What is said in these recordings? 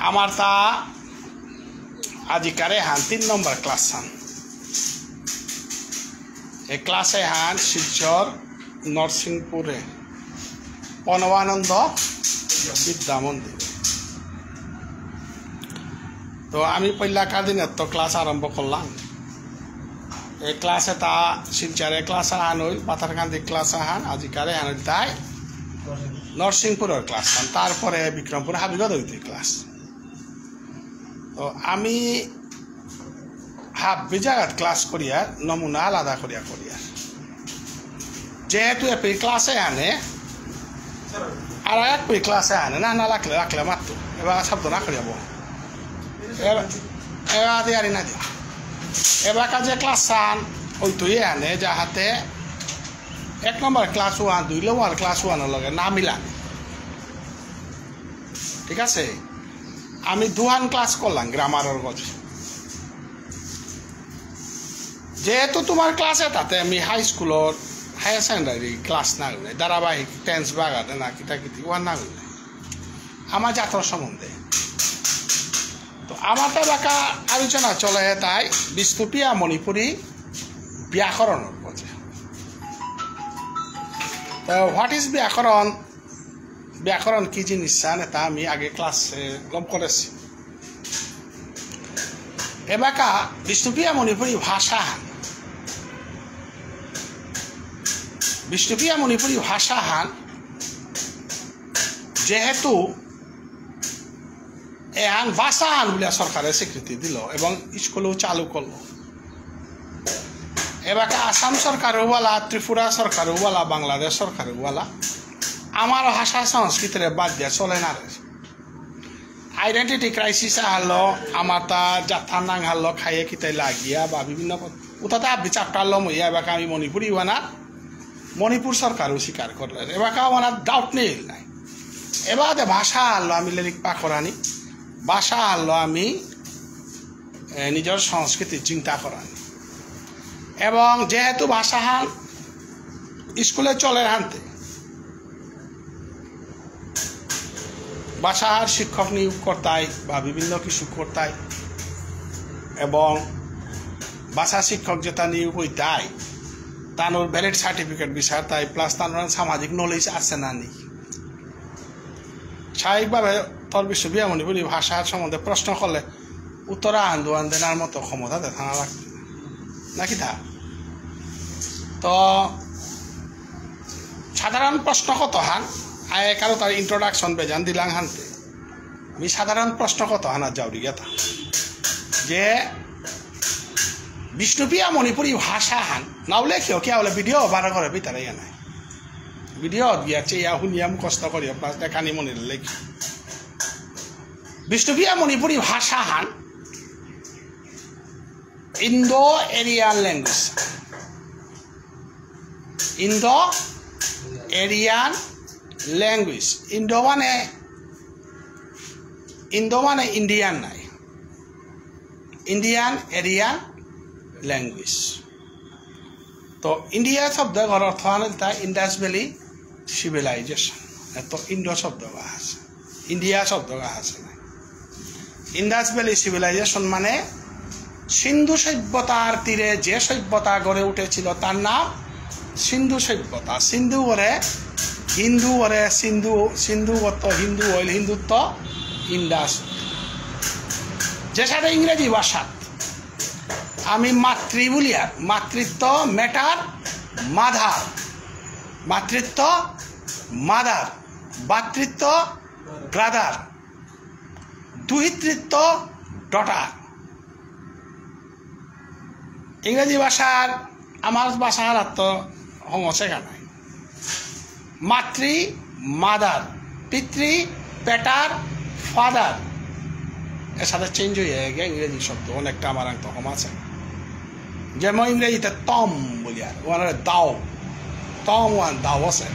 আমার তা আজিকারে হান 3 নম্বর ক্লাস হান এই ক্লাসে হান শিলচর নরসিংপুরে পনবানন্দ বিদ্যা মন্দির। তো আমি পয়লা দিনের তো ক্লাস আরম্ভ করলাম। এই ক্লাসে তা শিলচরে ক্লাস হান হইল, পাথারকান্দি ক্লাস হান, আজিকারে হান হইল তাই নরসিংপুরের ক্লাস হান, তারপরে বিক্রমপুর হাবিগদ হইতে ক্লাস। তো আমি হাফ জায়গাত ক্লাস করিয়া নমুনা আলাদা করিয়া যেহেতু এপি ক্লাসে আনে আর এক পি ক্লাসে আনে না রাখলে মাত্র এবার শব্দ না করিয়া বল এবার দিয়ারি না দিয়া এবার কাজে ক্লাস আন ওই তুই আনে যাহাতে 1 নম্বর ক্লাস 1 2 নম্বর ক্লাস 1 লগে না মিলান। ঠিক আছে, আমি দুহান ক্লাস করলাম গ্রামারের গজ। যেহেতু তোমার ক্লাসে তাতে আমি হাই স্কুলের হায়ার সেকেন্ডারি ক্লাস না হইলে ধারাবাহিক টেন্স বাগাতে না কিতা কিতি ওয়ান না হইলে আমার জাতর সম্বন্ধে তো আমার তো এলাকা আলোচনা চলে তাই বিষ্ণুপ্রিয়া মণিপুরী ব্যাকরণের গজে। তো হোয়াট ইজ ব্যাকরণ কি জিনিস জানে তা আমি আগে ক্লাসে গম করেছি। এবাকা বিষ্ণুপ্রিয়া মণিপুরী ভাষা হান যেহেতু এহান ভাষা হান বলে সরকারের স্বীকৃতি দিল এবং স্কুলেও চালু করল। এবার আসাম সরকারও বলা, ত্রিপুরা সরকারও বলা, বাংলাদেশ সরকারও বলা আমার ভাষা সংস্কৃতির বাদ দিয়া চলে না। আইডেন্টিটি ক্রাইসিস হারলো আমার তা যাত্রা নাং হারলো খাইয়ে খিতে লাগিয়া বা বিভিন্ন উঠাতে আবি চাপটারলো মইয়া এবার আমি মণিপুরি বানা মণিপুর সরকারও স্বীকার করলেন। এবার আমার ডাউট নেই নাই। এবার ভাষা হারলো আমি লিরিক পাকরানি, ভাষা হারলো আমি নিজের সংস্কৃতি চিন্তা করানি। এবং যেহেতু ভাষা হান স্কুলে চলে হানতে ভাষার শিক্ষক নিয়োগ করতাই বা বিভিন্ন কিছু করতাই এবং ভাষা শিক্ষক যেটা নিয়োগ হইতাই তার ভ্যালিড সার্টিফিকেট বিচার তাই প্লাস তার সামাজিক নলেজ আছে না নি। স্বাভাবিকভাবে তোর বিশ্ববিদ্যা মণিপুরী ভাষার সম্বন্ধে প্রশ্ন করলে উত্তর আন্দোলন দেনার মতো ক্ষমতা দেখা লাগবে নাকি তা। তো সাধারণ প্রশ্ন কত হান আয় কারো তার ইন্ট্রোডাকশন বেজান দিলাম হানতে আমি সাধারণ প্রশ্ন কত হানা যাওরি গেতা যে বিষ্ণুপ্রিয়া মণিপুরী ভাষা হান নাওলে কেউ কে বলে ভিডিও 12 করে ভিতরে ইয়া নাই ভিডিও দিয়াছে ইয়া শুনিয়াম কষ্ট করি প্লাস দেখানি মনে লেখি বিষ্ণুপ্রিয়া মণিপুরী ভাষা হান Indo Aryan language Indo Aryan language Indo মানে ইন্ডিয়ান নাই ইন্ডিয়ান এরিয়ান ল্যাঙ্গুয়েজ। তো ইন্ডিয়া শব্দ ঘর অর্থ আনতা ইন্ডাস ভ্যালি সিভিলাইজেশন তো ইন্ডো শব্দ আছে ইন্ডিয়া শব্দ আছে না। ইন্ডাস ভ্যালি সিভিলাইজেশন মানে সিন্ধু সভ্যতার তীরে যে সভ্যতা গড়ে উঠেছিল তার নাম সিন্ধু সভ্যতা। সিন্ধু ওরে হিন্দু ওরে সিন্ধুগত হিন্দু হইল হিন্দুত্ব ইন্ডাস। যে সাথে ইংরেজি ভাষা আমি মাতৃ বলিয়া মাতৃত্ব ম্যাটার মাধার মাতৃত্ব মাদার ভাতৃত্ব ব্রাদার দুহিতৃত্ব ডটার। ইংরেজি ভাষার আমার ভাষার অর্থ সমস্যা নাই মাতৃ মাদার পিতৃ পেটার ফাদার এর সাথে চেঞ্জ হয়ে গিয়ে ইংরেজি শব্দ অনেকটা আমার তো কম আছে। যেমন ইংরেজিতে তম বলি আর ওনার দাও তম ওয়ান দাও আছে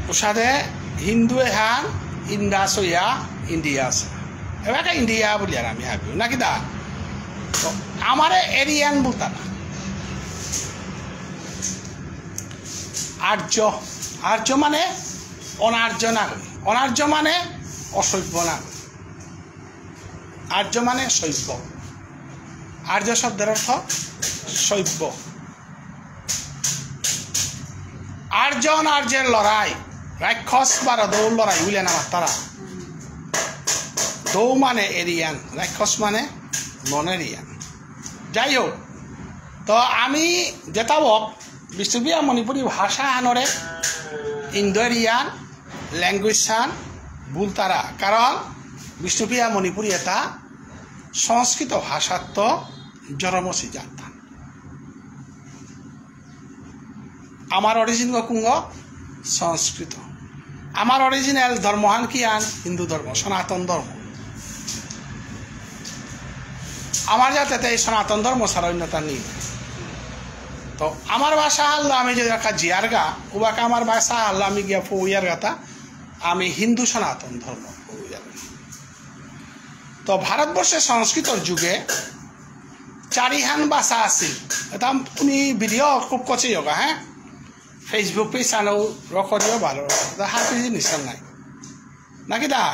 ওর সাথে হিন্দু হান ইন্দাস হইয়া ইন্ডিয়া আছে এবার ইন্ডিয়া বলি আর আমি ভাবি নাকি দা আমার এরিয়ান বলতা না আর্য আর্য মানে অনার্য নাগরিক অনার্য মানে অসভ্য না। আর্য মানে সভ্য। আর্য শব্দের অর্থ সভ্য। আর্জন আর্যের লড়াই, রাক্ষস বারো দৌড় লড়াই বুঝলেন আমার তারা। দৌ মানে এরিয়ান, রাক্ষস মানে নন এরিয়ান। যাই হোক, তো আমি যেতাবক বিষ্ণুপ্রিয়া মণিপুরী ভাষা আনরে ইন্দো এরিয়ান ল্যাঙ্গুয়েজ সান ভুল তারা, কারণ বিষ্ণুপ্রিয়া মণিপুরী এটা সংস্কৃত ভাষার তো জরমসি জানতাম। আমার অরিজিন কুঙ্গ সংস্কৃত। আমার অরিজিনাল ধর্মহান কি আন হিন্দু ধর্ম, সনাতন ধর্ম। আমার যাতে এই সনাতন ধর্ম সারণ্যতা নেই। তো আমার ভাষা হলো আমি যদি একটা জিয়ার গা উবাকে আমার ভাষা হলো আমি গিয়া ফৌয়ার গাতা আমি হিন্দু সনাতন ধর্ম। তো ভারতবর্ষের সংস্কৃতর যুগে চারিহান ভাষা আছিল। এটা তুমি ভিডিও খুব কচেই হোক, হ্যাঁ ফেসবুক পেজ আনো রকরিও ভালো, হাত নিশ্চয় নাই নাকি দা।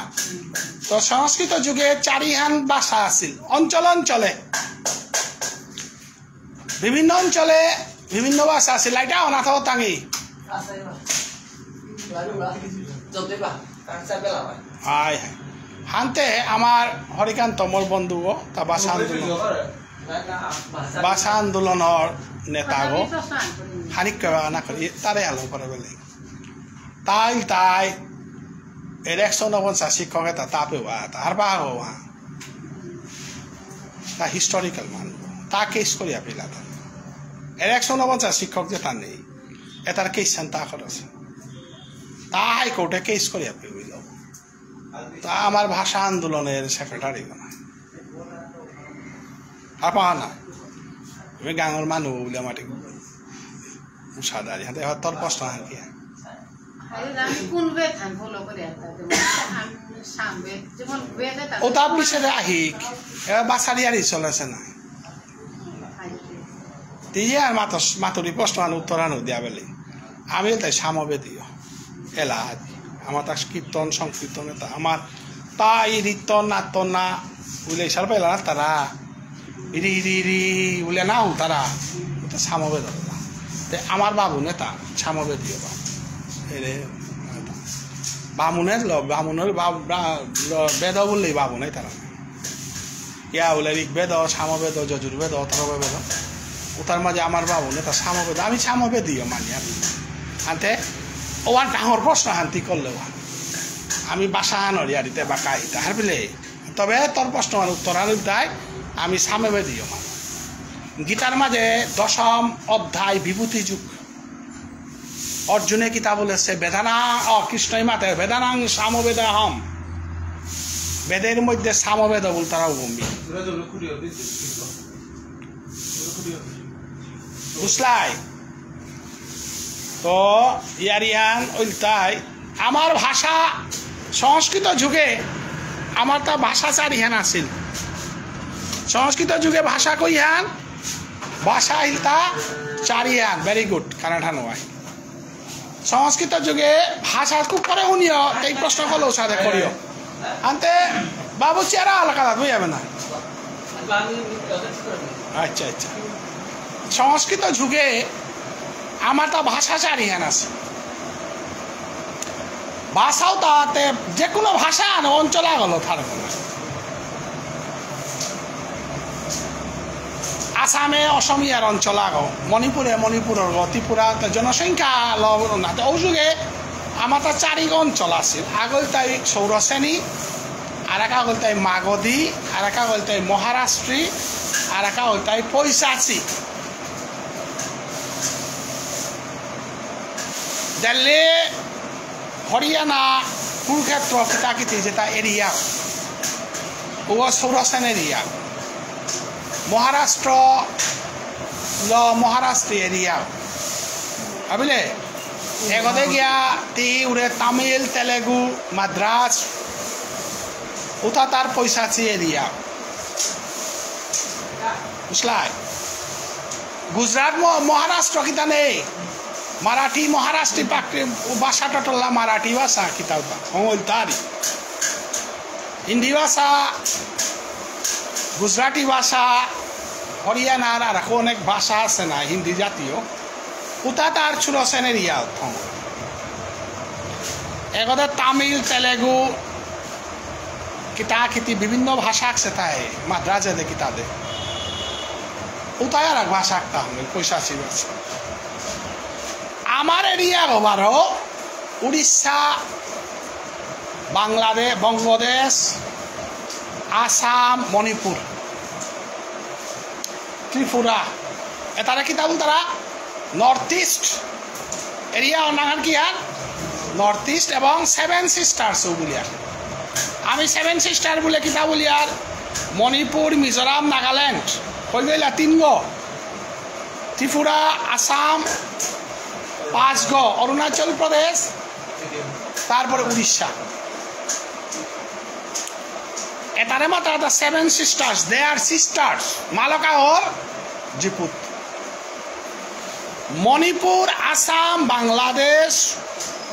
তো সংস্কৃত যুগে চারিহান ভাষা আছিল অঞ্চল অঞ্চলে, বিভিন্ন অঞ্চলে বিভিন্ন ভাষা আছিল। এটা অনাথ টাঙি আয় হানতে আমার হরিকান্ত মোর বন্ধু গো তা ভাষা আন্দোলনের নেতা গো হানিক না করি তারে আলো করে বলে তাই ইলেকশন অবস্থা শিক্ষক এটা তাপে তার বা হওয়া তা হিস্টোরিক্যাল মান তা কেস করিয়া পেলা ইলেকশন অবস্থা শিক্ষক যে তা নেই এটার কেস তা করেছে তা হাইকোর্টে কেস করিয়া পেল। তা আমার ভাষা আন্দোলনের সেক্রেটারি আর পাওয়া না তুমি গাঁৱৰ মানুহ বলে মাটি উষাদারি হাতে তোর প্রশ্ন আর কি ওটা পিছনে আহিক এবার বাছারি আর চলেছে না দিয়ে আর মাতুরি প্রশ্ন উত্তর আনো দিয়া বেলে আমি তাই সামবে দিও এলা আমার তার কীর্তন সংকীর্তন এটা আমার তাই রিতন নাতন না বুঝলে ইসার পেলা না তারা ইরি ইরি ইরি বলে নাও তারা ওটা সামবে ধরে না আমার বাবু নেতা সামবে দিও বাবু এরে বামুনের বেদ বললেই বাবু নাই তারা ইয়া বলে ঋগ্বেদ সামবেদ যজুর্বেদ অথর্ববেদ ওটার মাঝে আমার বাবু নেতা সামবেদ আমি সামবে দিও মানি আমি আনতে ওয়ান ডাঙর প্রশ্ন শান্তি করলে আমি বাসা আনরি আরিতে বা কাই তাহার পেলে তবে তোর প্রশ্ন উত্তর আনতাই আমি সামবে দিও মান গীতার মাঝে দশম অধ্যায় বিভূতি যুগ অর্জুনে কিতা বলেছে বেদানা কৃষ্ণই মাতে বেদানাং সামবেদাহম বেদের মধ্যে সামবেদ বল তারাও ভূমি বুঝলাই। তো ইয়ারিয়ান ওইটাই আমার ভাষা সংস্কৃত যুগে আমার তা ভাষা চারিহান আছিল সংস্কৃত যুগে ভাষা কইহান ভাষা ইলতা চারিহান ভেরি গুড কানাডা নয় সংস্কৃত যুগে ভাষা খুব করে শুনিও এই প্রশ্ন করলেও সাথে করিও আনতে বাবু চেরা এলাকা বুঝে যাবে না। আচ্ছা আচ্ছা সংস্কৃত যুগে আমার তা ভাষা চারিহান আছে ভাষাও তাতে যে কোনো ভাষা অঞ্চলে গেল তার আসামে অসমীয়ার অঞ্চল আগ মণিপুরে মণিপুরের ত্রিপুরা জনসংখ্যা না ও যুগে আমার তা চারি অঞ্চল আছিল আগল তাই সৌরশ্রেণী আর একা হল তাই মাগধী আর একা হল তাই মহারাষ্ট্রী আর একা হল তাই পৈশাচী দিল্লি হরিয়ানা কুরুক্ষেত্র কিতাকিতি যেটা এরিয়া ও সৌরসেন এরিয়া মহারাষ্ট্র মহারাষ্ট্র এরিয়া ভাবিলে এগতে গিয়া তি উড়ে তামিল তেলেগু মাদ্রাস ওটা তার পৈশাচী এরিয়া বুঝলাই। গুজরাট মহারাষ্ট্র কিতা নেই মারাঠি মহারাষ্ট্রী ভাষা টটল্লা মারাঠি ভাষা কিতাব তারি হিন্দি ভাষা, গুজরাটি ভাষা, হরিয়ানার আর অনেক ভাষা আছে না হিন্দি জাতীয়, ওটা তার চুরসেনের ইয়া এগতে তামিল, তেলেগু কিতা কিতি বিভিন্ন ভাষা আছে তাই মাদ্রাজে দে কিতা দে ওটাই আর এক ভাষা একটা হলে পয়সা ছিল আছে। আমার এরিয়া ওভারও উড়িষ্যা, বাংলাদেশ, বঙ্গদেশ, আসাম, মণিপুর, ত্রিপুরা এটারে কিতা বল তারা নর্থ ইস্ট এরিয়া অনাগান কি আর নর্থ ইস্ট এবং সেভেন সিস্টার্স বলি আর আমি সেভেন সিস্টার বলে কিতা বলি আর মণিপুর, মিজোরাম, নাগাল্যান্ড হয়ে গেল 3 গ, ত্রিপুরা, আসাম 5 গ, অরুণাচল প্রদেশ, তারপরে উড়িষ্যা। এটারে মাত্র এটা সেভেন সিস্টার্স, দে আর সিস্টার্স মালকা ওর জিপুত। মণিপুর, আসাম, বাংলাদেশ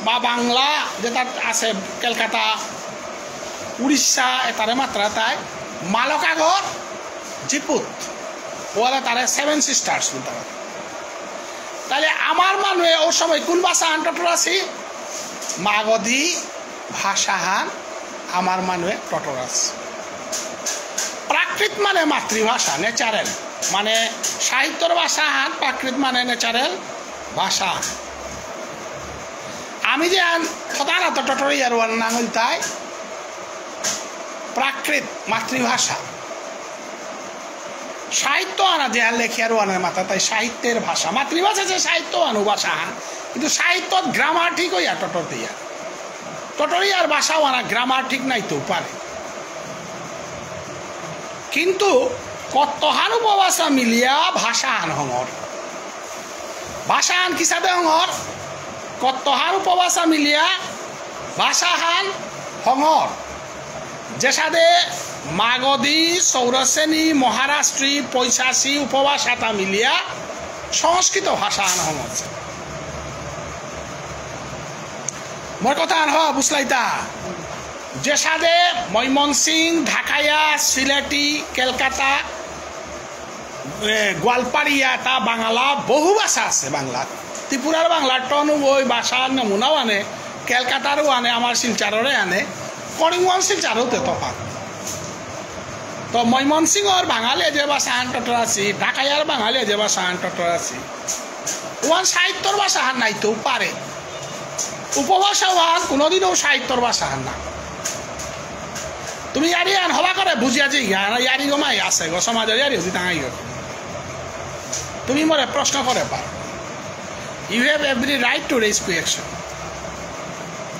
বা বাংলা যেটা আছে কলকাতা, উড়িষ্যা এটারে মাত্র তাই মালকাগর জিপুত ওরা তারা সেভেন সিস্টার্স বলতে পারে। তাহলে আমার মানুষ ওর সময় কোন ভাষা হান টটর আছি মাগধী ভাষা হান আমার মানুষ টটর আছে। প্রাকৃত মানে মাতৃভাষা, ন্যাচারাল মানে সাহিত্যর ভাষা হান, প্রাকৃত মানে ন্যাচারাল ভাষা। আমি যে প্রধানত টটর ইয়ার নাম তাই প্রাকৃত মাতৃভাষা। সাহিত্য আনা যে লেখিয়ার ওয়ানের মাথা তাই সাহিত্যের ভাষা, মাতৃভাষা যে সাহিত্য আনু ভাষা কিন্তু সাহিত্য গ্রামার ঠিক হইয়া টটর দিয়া টটরিয়ার ভাষা আনা গ্রামার ঠিক নাই তো পারে কিন্তু কতহান উপভাষা মিলিয়া ভাষা আন হঙর, ভাষা আন কিসাবে হঙর কতহান উপভাষা মিলিয়া ভাষা হান হঙর। যে সাদে মাগধী, সৌরসেনী, মহারাষ্ট্রী, পৈশাচী উপভাষাটা মিলিয়া সংস্কৃত ভাষা আন হচ্ছে। মোর কথা আন হওয়া বুঝলাইতা যে সাদে ময়মনসিং, ঢাকাইয়া, সিলেটি, কলকাতা, গোয়ালপাড়িয়া তা বাংলা বহু ভাষা আছে। বাংলা ত্রিপুরার বাংলার টন ওই ভাষার নমুনাও আনে, কলকাতারও আনে, আমার শিলচাররে আনে, করিমগঞ্জ শিলচারও তফাৎ। তো ময়মনসিংহর বাঙালি যে ভাষা হান টটর আছি, ঢাকাইয়ার বাঙালি যে ভাষা হান টটর আছি, ওয়ান সাহিত্যর ভাষা হান নাইতেও পারে, উপভাষা ওয়ান কোনোদিনও সাহিত্যর ভাষা হান না। তুমি ইয়ারি আন হবা করে বুঝিয়া যে ইয়ারি গমাই আছে গো সমাজের ইয়ারি হতি তাঙাই গো তুমি মরে প্রশ্ন করে পার। You have every right to raise question.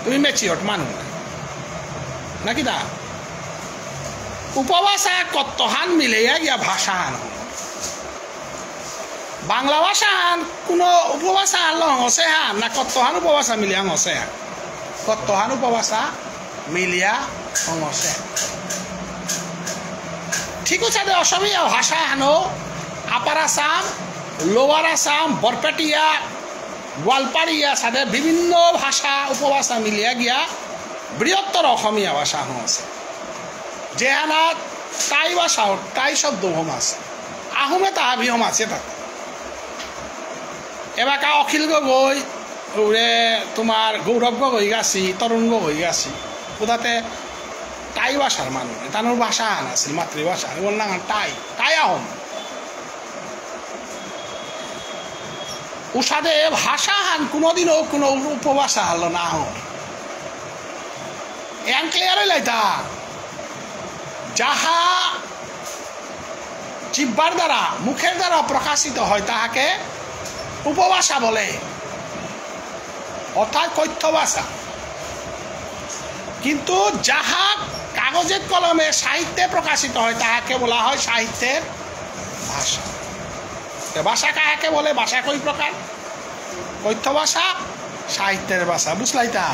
তুমি মেচিওর মানুষ নাকি দা উপভাষা কতহান মিলেয়া গিয়া ভাষা হান বাংলা ভাষা হান কোনো উপভাষা হান হসে হান না কতহান উপভাষা মিলিয়া হসে হান কতহান উপভাষা মিলিয়া হসে ঠিক আছে। অসমীয়া ভাষা হানো আপার আসাম, লোয়ার আসাম, বরপেটিয়া, গোয়ালপাড়িয়া সাথে বিভিন্ন ভাষা উপভাষা মিলিয়া গিয়া বৃহত্তর অসমীয়া ভাষা আছে। যেহানাত টাই ভাষাও টাই শব্দ হোম আছে, আহোমে তাহাবি হোম আছে তাতে। এবাকা অখিল গগৈ তোমার গৌরব গগৈ গাছি, তরুণ গগৈ গাছি ওটাতে টাই ভাষার মানুষ তানোর ভাষা আন আছিল মাতৃভাষা বল না টাই টাই আহোম। উষাদে ভাষা হান কোনোদিনও কোনো উপভাষা হলো না আহোম। এন ক্লিয়ার হইলাইতা যাহা জিহ্বার দ্বারা মুখের দ্বারা প্রকাশিত হয় তাহাকে উপভাষা বলে, অর্থাৎ কথ্য ভাষা। কিন্তু যাহা কাগজের কলমে সাহিত্যে প্রকাশিত হয় তাহাকে বলা হয় সাহিত্যের ভাষা। ভাষা কাহাকে বলে? ভাষা কই প্রকার? কথ্য ভাষা, সাহিত্যের ভাষা, বুঝলাইতা?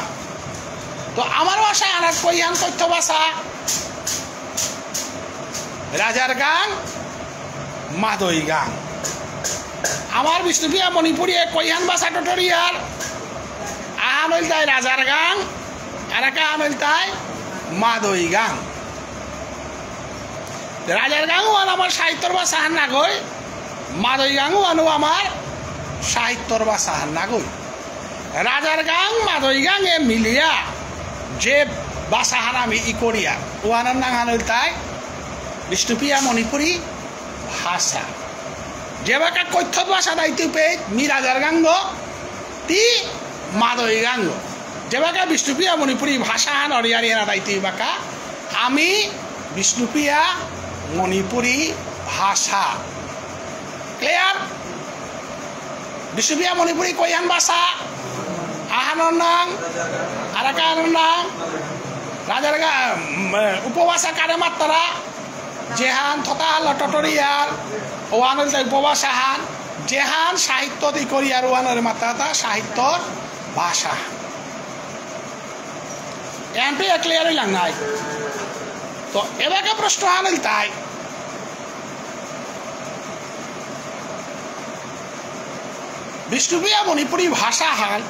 তো আমার ভাষা আর কইয়ান কথ্য ভাষা রাজার গান, মাদই গান। আমার বিষ্ণুপ্রিয়া মণিপুরিয়া কইহান ভাষা টটরিয়ার আহান হইল তাই রাজার গান আর একা আন হইল তাই মাদই গান। রাজার গাঙও আমার সাহিত্যর বা সাহান না গই মাদই গাঙও আমার সাহিত্যর বা সাহান না গই রাজার গাং মাদই গাঙে মিলিয়া যে বাসাহান আমি ই করিয়া ওয়ানার নাঙান তাই বিষ্ণুপ্রিয়া মণিপুরী ভাষা যে বাকা কৈথ ভাষা দায়িত্ব পেয়ে মি রাজার গাঙ্গ তি মাদই গাঙ্গ যে বাকা বিষ্ণুপ্রিয়া মণিপুরী ভাষাহান অরিয়ারিয়ানা দায়িত্ব বাকা আমি বিষ্ণুপ্রিয়া মণিপুরী ভাষা ক্লিয়ার বিষ্ণুপ্রিয়া মণিপুরী কইহান ভাষা আহানোর নাম আরাকানোর নাম রাজার উপভাষা কারে মাত্রা যেহান থতা লটটরিয়ার ওয়ানের উপভাষাহান যেহান সাহিত্য দি করিয়ার ওয়ানের মাত্রাটা সাহিত্যর ভাষা এমপি ক্লিয়ার হইলাম নাই তো এবারে প্রশ্ন আনিল তাই বিষ্ণুপ্রিয়া মণিপুরী ভাষা হান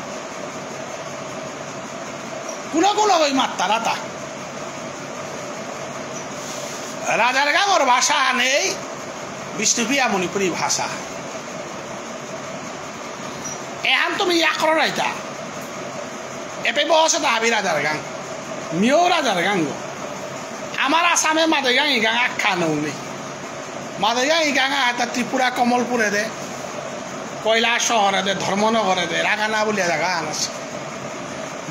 কোন কোন ওই মাত্রা তা রাজার গাঙর ভাষা নেই বিষ্ণুপ্রিয়া মণিপুরী ভাষা এহান তুমি ইয়াকর রাইতা এপে বসে দাবি রাজার গাং মিও রাজার গাঙ্গ আমার আসামে মাদই গাং ইগাং আখ্যা নৌনি মাদই গাং ইগাঙা হাতা ত্রিপুরা কমলপুরে দে কৈলাস শহরে দে ধর্মনগরে দে রাগানা বলিয়া জায়গা আছে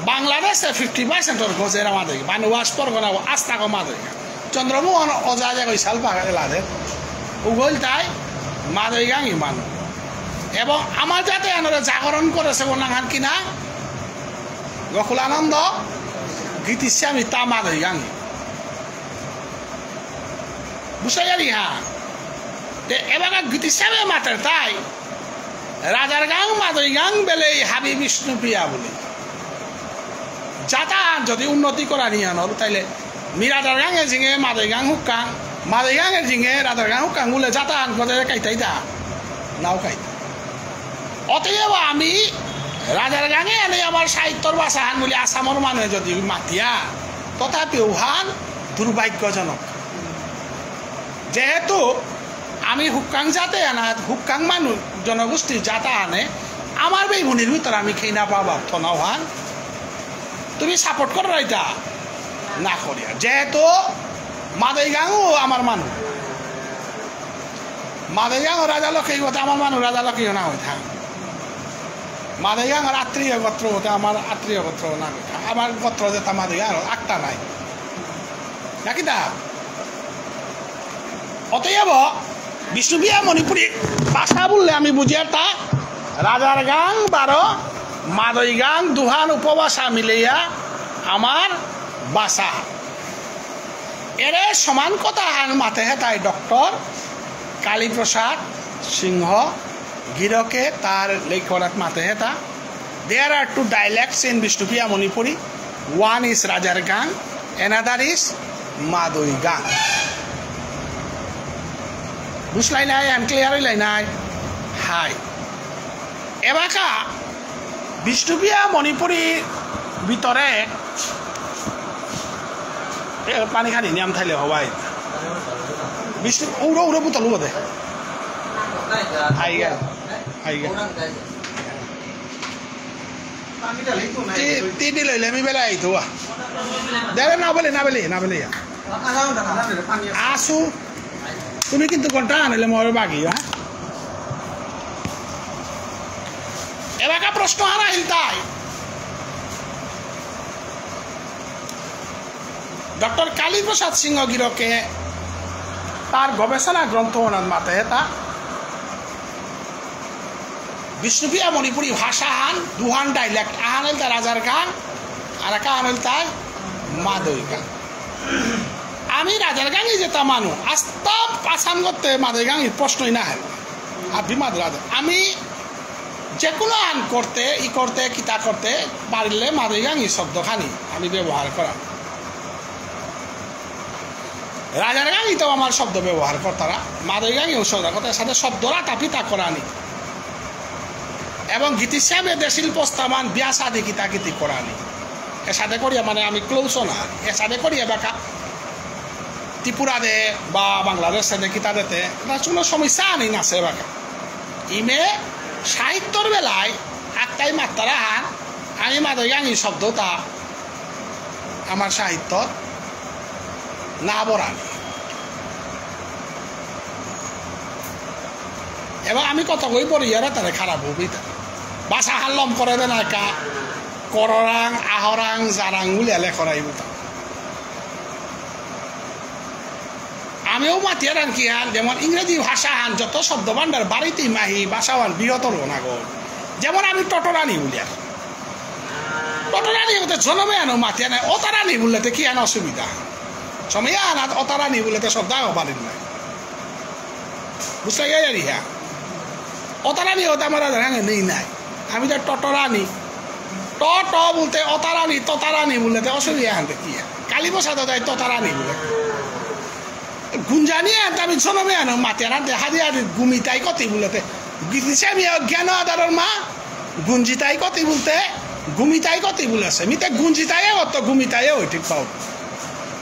বাংলাদেশে 50% গজের মাদই বানুয়াস পরগনা আস্তাক মাদই গাং চন্দ্রমোহন অজা যে কৈশাল পাহাড়ে লাদে উগল তাই মাদই গাং ইমান এবং আমার যাতে এনারা জাগরণ করেছে ওনাহান কিনা গকুলানন্দ গীতিস্বামী তা মাদই গাং বুঝতে গেলি হ্যাঁ এবার গীতিস্বামী মাতের তাই রাজার গাং মাদই গাং বেলে হাবি বিষ্ণুপ্রিয়া বলে যাতা যদি উন্নতি করা নিয়ে আনল তাইলে মি রাজার গাঙে জিঙে মাদই গাং হুকাং মাদই গাঙে জিঙে রাজার গাং হুকাং বলে যাতা আন গজে কাইতাই দা নাও কাইতা অতএব আমি রাজার গাঙে এনে আমার সাহিত্যর ভাষাহান বলে আসামর মানুষ যদি মাতিয়া তথাপিও হান দুর্ভাগ্যজনক যেহেতু আমি হুকাং যাতে আনা হুকাং মানুষ জনগোষ্ঠী যাতা আনে আমার এই ভূমির ভিতরে আমি খেয়ে না পাবা থনাও হান তুমি সাপোর্ট করো এটা না করিয়া যেহেতু মাদই গাঙও আমার মানুষ মাদই গাঙ রাজা লক্ষ্মী হতে আমার মানুষ রাজা লক্ষ্মী না হয়ে থাক মাদই গাঙর আত্মীয় গোত্র হতে আমার আত্মীয় গোত্র না আমার গোত্র যেটা মাদই গাঙ আটটা নাই নাকি তা অতএব বিষ্ণুপ্রিয়া মণিপুরী ভাষা বললে আমি বুঝিয়া তা রাজার গাং বারো মাদই গাং দুহান উপভাষা মিলাইয়া আমার ভাষা এরে সমান কথা হান মাতে তাই ডক্টর কালীপ্রসাদ সিংহ গিরকে তার লেখনাত মাতে তা there are two dialects in Bishnupriya Manipuri one is Rajar Gang another is মাদই গাং বুঝলাই নাই এম ক্লিয়ার হইলাই নাই হাই এবাকা বিষ্ণুপ্রিয়া মণিপুরী ভিতরে পানি খানি নিয়ম থাইলে হবাই বিষ্ণু উড়ো উড়ো বুতল বোধে আই গেল তিনটি লইলে আমি বেলা আইতো দেবে না বলে আসু তুমি কিন্তু ঘন্টা আনিলে মোর বাকি হ্যাঁ এবাকা প্রশ্ন হারা হিল তাই ডক্টর কালীপ্রসাদ সিংহ গিরকে তার গবেষণা গ্রন্থ মাতে তা বিষ্ণুপ্রিয়া মণিপুরী ভাষা হান দুহান ডাইলেক্ট আহানেল তা রাজার গান আর একা আনেল তাই মাদই গান আমি রাজার গাঙি যেটা মানু আস্তা আসাম করতে মাদই গাঙি প্রশ্নই না হেল আপনি মাদ রাজা আমি যে কোনো আন করতে কিতা করতে পারলে মাদই গাঙি শব্দখানি আমি ব্যবহার করা রাজার গাঙি তো আমার শব্দ ব্যবহার করতারা মাদই গাঙি শব্দ কথার সাথে শব্দরা তাপিতা করানি এবং গীতিশ্যামে দেশিল প্রস্তাবান বিয়া সাদে কিতাকিতি করানি এর সাথে করিয়া মানে আমি ক্লোজও না এর সাথে করিয়া বাকা ত্রিপুরা দে বা বাংলাদেশে দে কিতা দেতে এটা কোনো সমস্যা আনি নাছে বাকা ইমে সাহিত্যর বেলায় একটাই মাত্রা হান আমি মাদক গাঙি শব্দটা আমার সাহিত্য না বরানি এবং আমি কত কই পড়ি আর তারে খারাপ হবি বাসা হাল্লম করে দেন একা কররাং আহরাং জারাং উলিয়ালে করাইব আমিও মাতিয়ার আন কি হান যেমন ইংরেজি ভাষা হান যত শব্দ ভান্ডার বাড়িতেই মাহি ভাষাওয়ান বৃহত্তর নাগর যেমন আমি টটরানি উলিয়ার টটরানি হতে জনমে আনো মাতিয়া নাই অতারানি বললেতে কি আন অসুবিধা সময় আনা অতারানি বললেতে শব্দ বাড়ির নাই বুঝতে গেলি হ্যাঁ অতারানি হতে আমার নেই নাই আমি তো টটরানি ট ট বলতে অতারানি ততারানি বললেতে অসুবিধা আনতে কি কালী বসাতে দেয় ততারানি বলে গুঞ্জানি আনতে আমি জনমে আনো মাতিয়া আনতে হাদি হাদি গুমিতাই কতি বলতে দিছে আমি জ্ঞান আদারের মা গুঞ্জিতাই কতি বলতে গুমিতাই কতি বলেছে মিতে গুঞ্জিতাই অত গুমিতাই ওই ঠিক পাও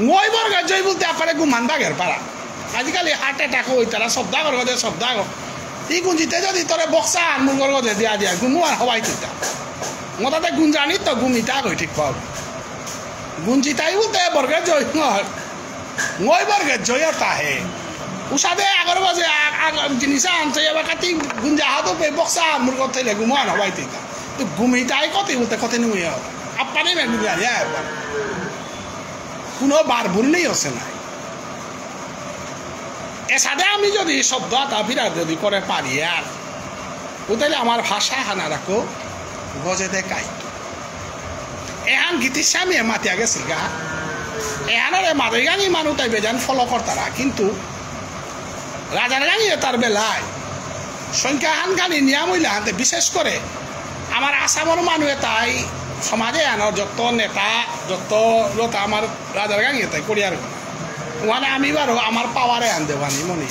মই বর্গের জয় বলতে আপনারে গুমান বাগের পারা আজিকালি হার্ট অ্যাটাক ওই তারা শব্দাগর গদে শব্দাগর এই গুঞ্জিতে যদি তোরে বক্সা আর মুগর গদে দিয়া দিয়া গুমু আর হওয়াই তুইটা মতাতে গুঞ্জানি তো গুমিতা ওই ঠিক পাও গুঞ্জিতাই বলতে বর্গের জয় নয় মই বর্গের জয় তাহে উষাদে আগর বাজে জিনিস আনছে এবার কাতি গুঞ্জা হাতো পে বক্সা আর মুরগ থেকে গুমু আর হওয়াই তুইটা তো গুমিতাই কত বলতে কত নিয়ে আপনারই মেঘ গুঞ্জানি কোনো বার ভুল নেই হচ্ছে নাই এসাদে আমি যদি শব্দ এটা বিরাট যদি করে পারি আর তাহলে আমার ভাষা হানা রাখো গজে দেখাই এহান গীতির আমি মাতিয়া গেছিল গা এহানরে মাদই গাঙি মানুষ তাই বেজান ফলো করতারা কিন্তু রাজার গাঙি তার বেলায় সংখ্যা হান গানি নিয়াম হইলে হানতে বিশেষ করে আমার আসামর মানুষে তাই সমাজে আনার যত নেতা যত লতা আমার রাজার গাঙি তাই করিয়ার ওখানে আমি বারো আমার পাওয়ারে আন দেবানি মনে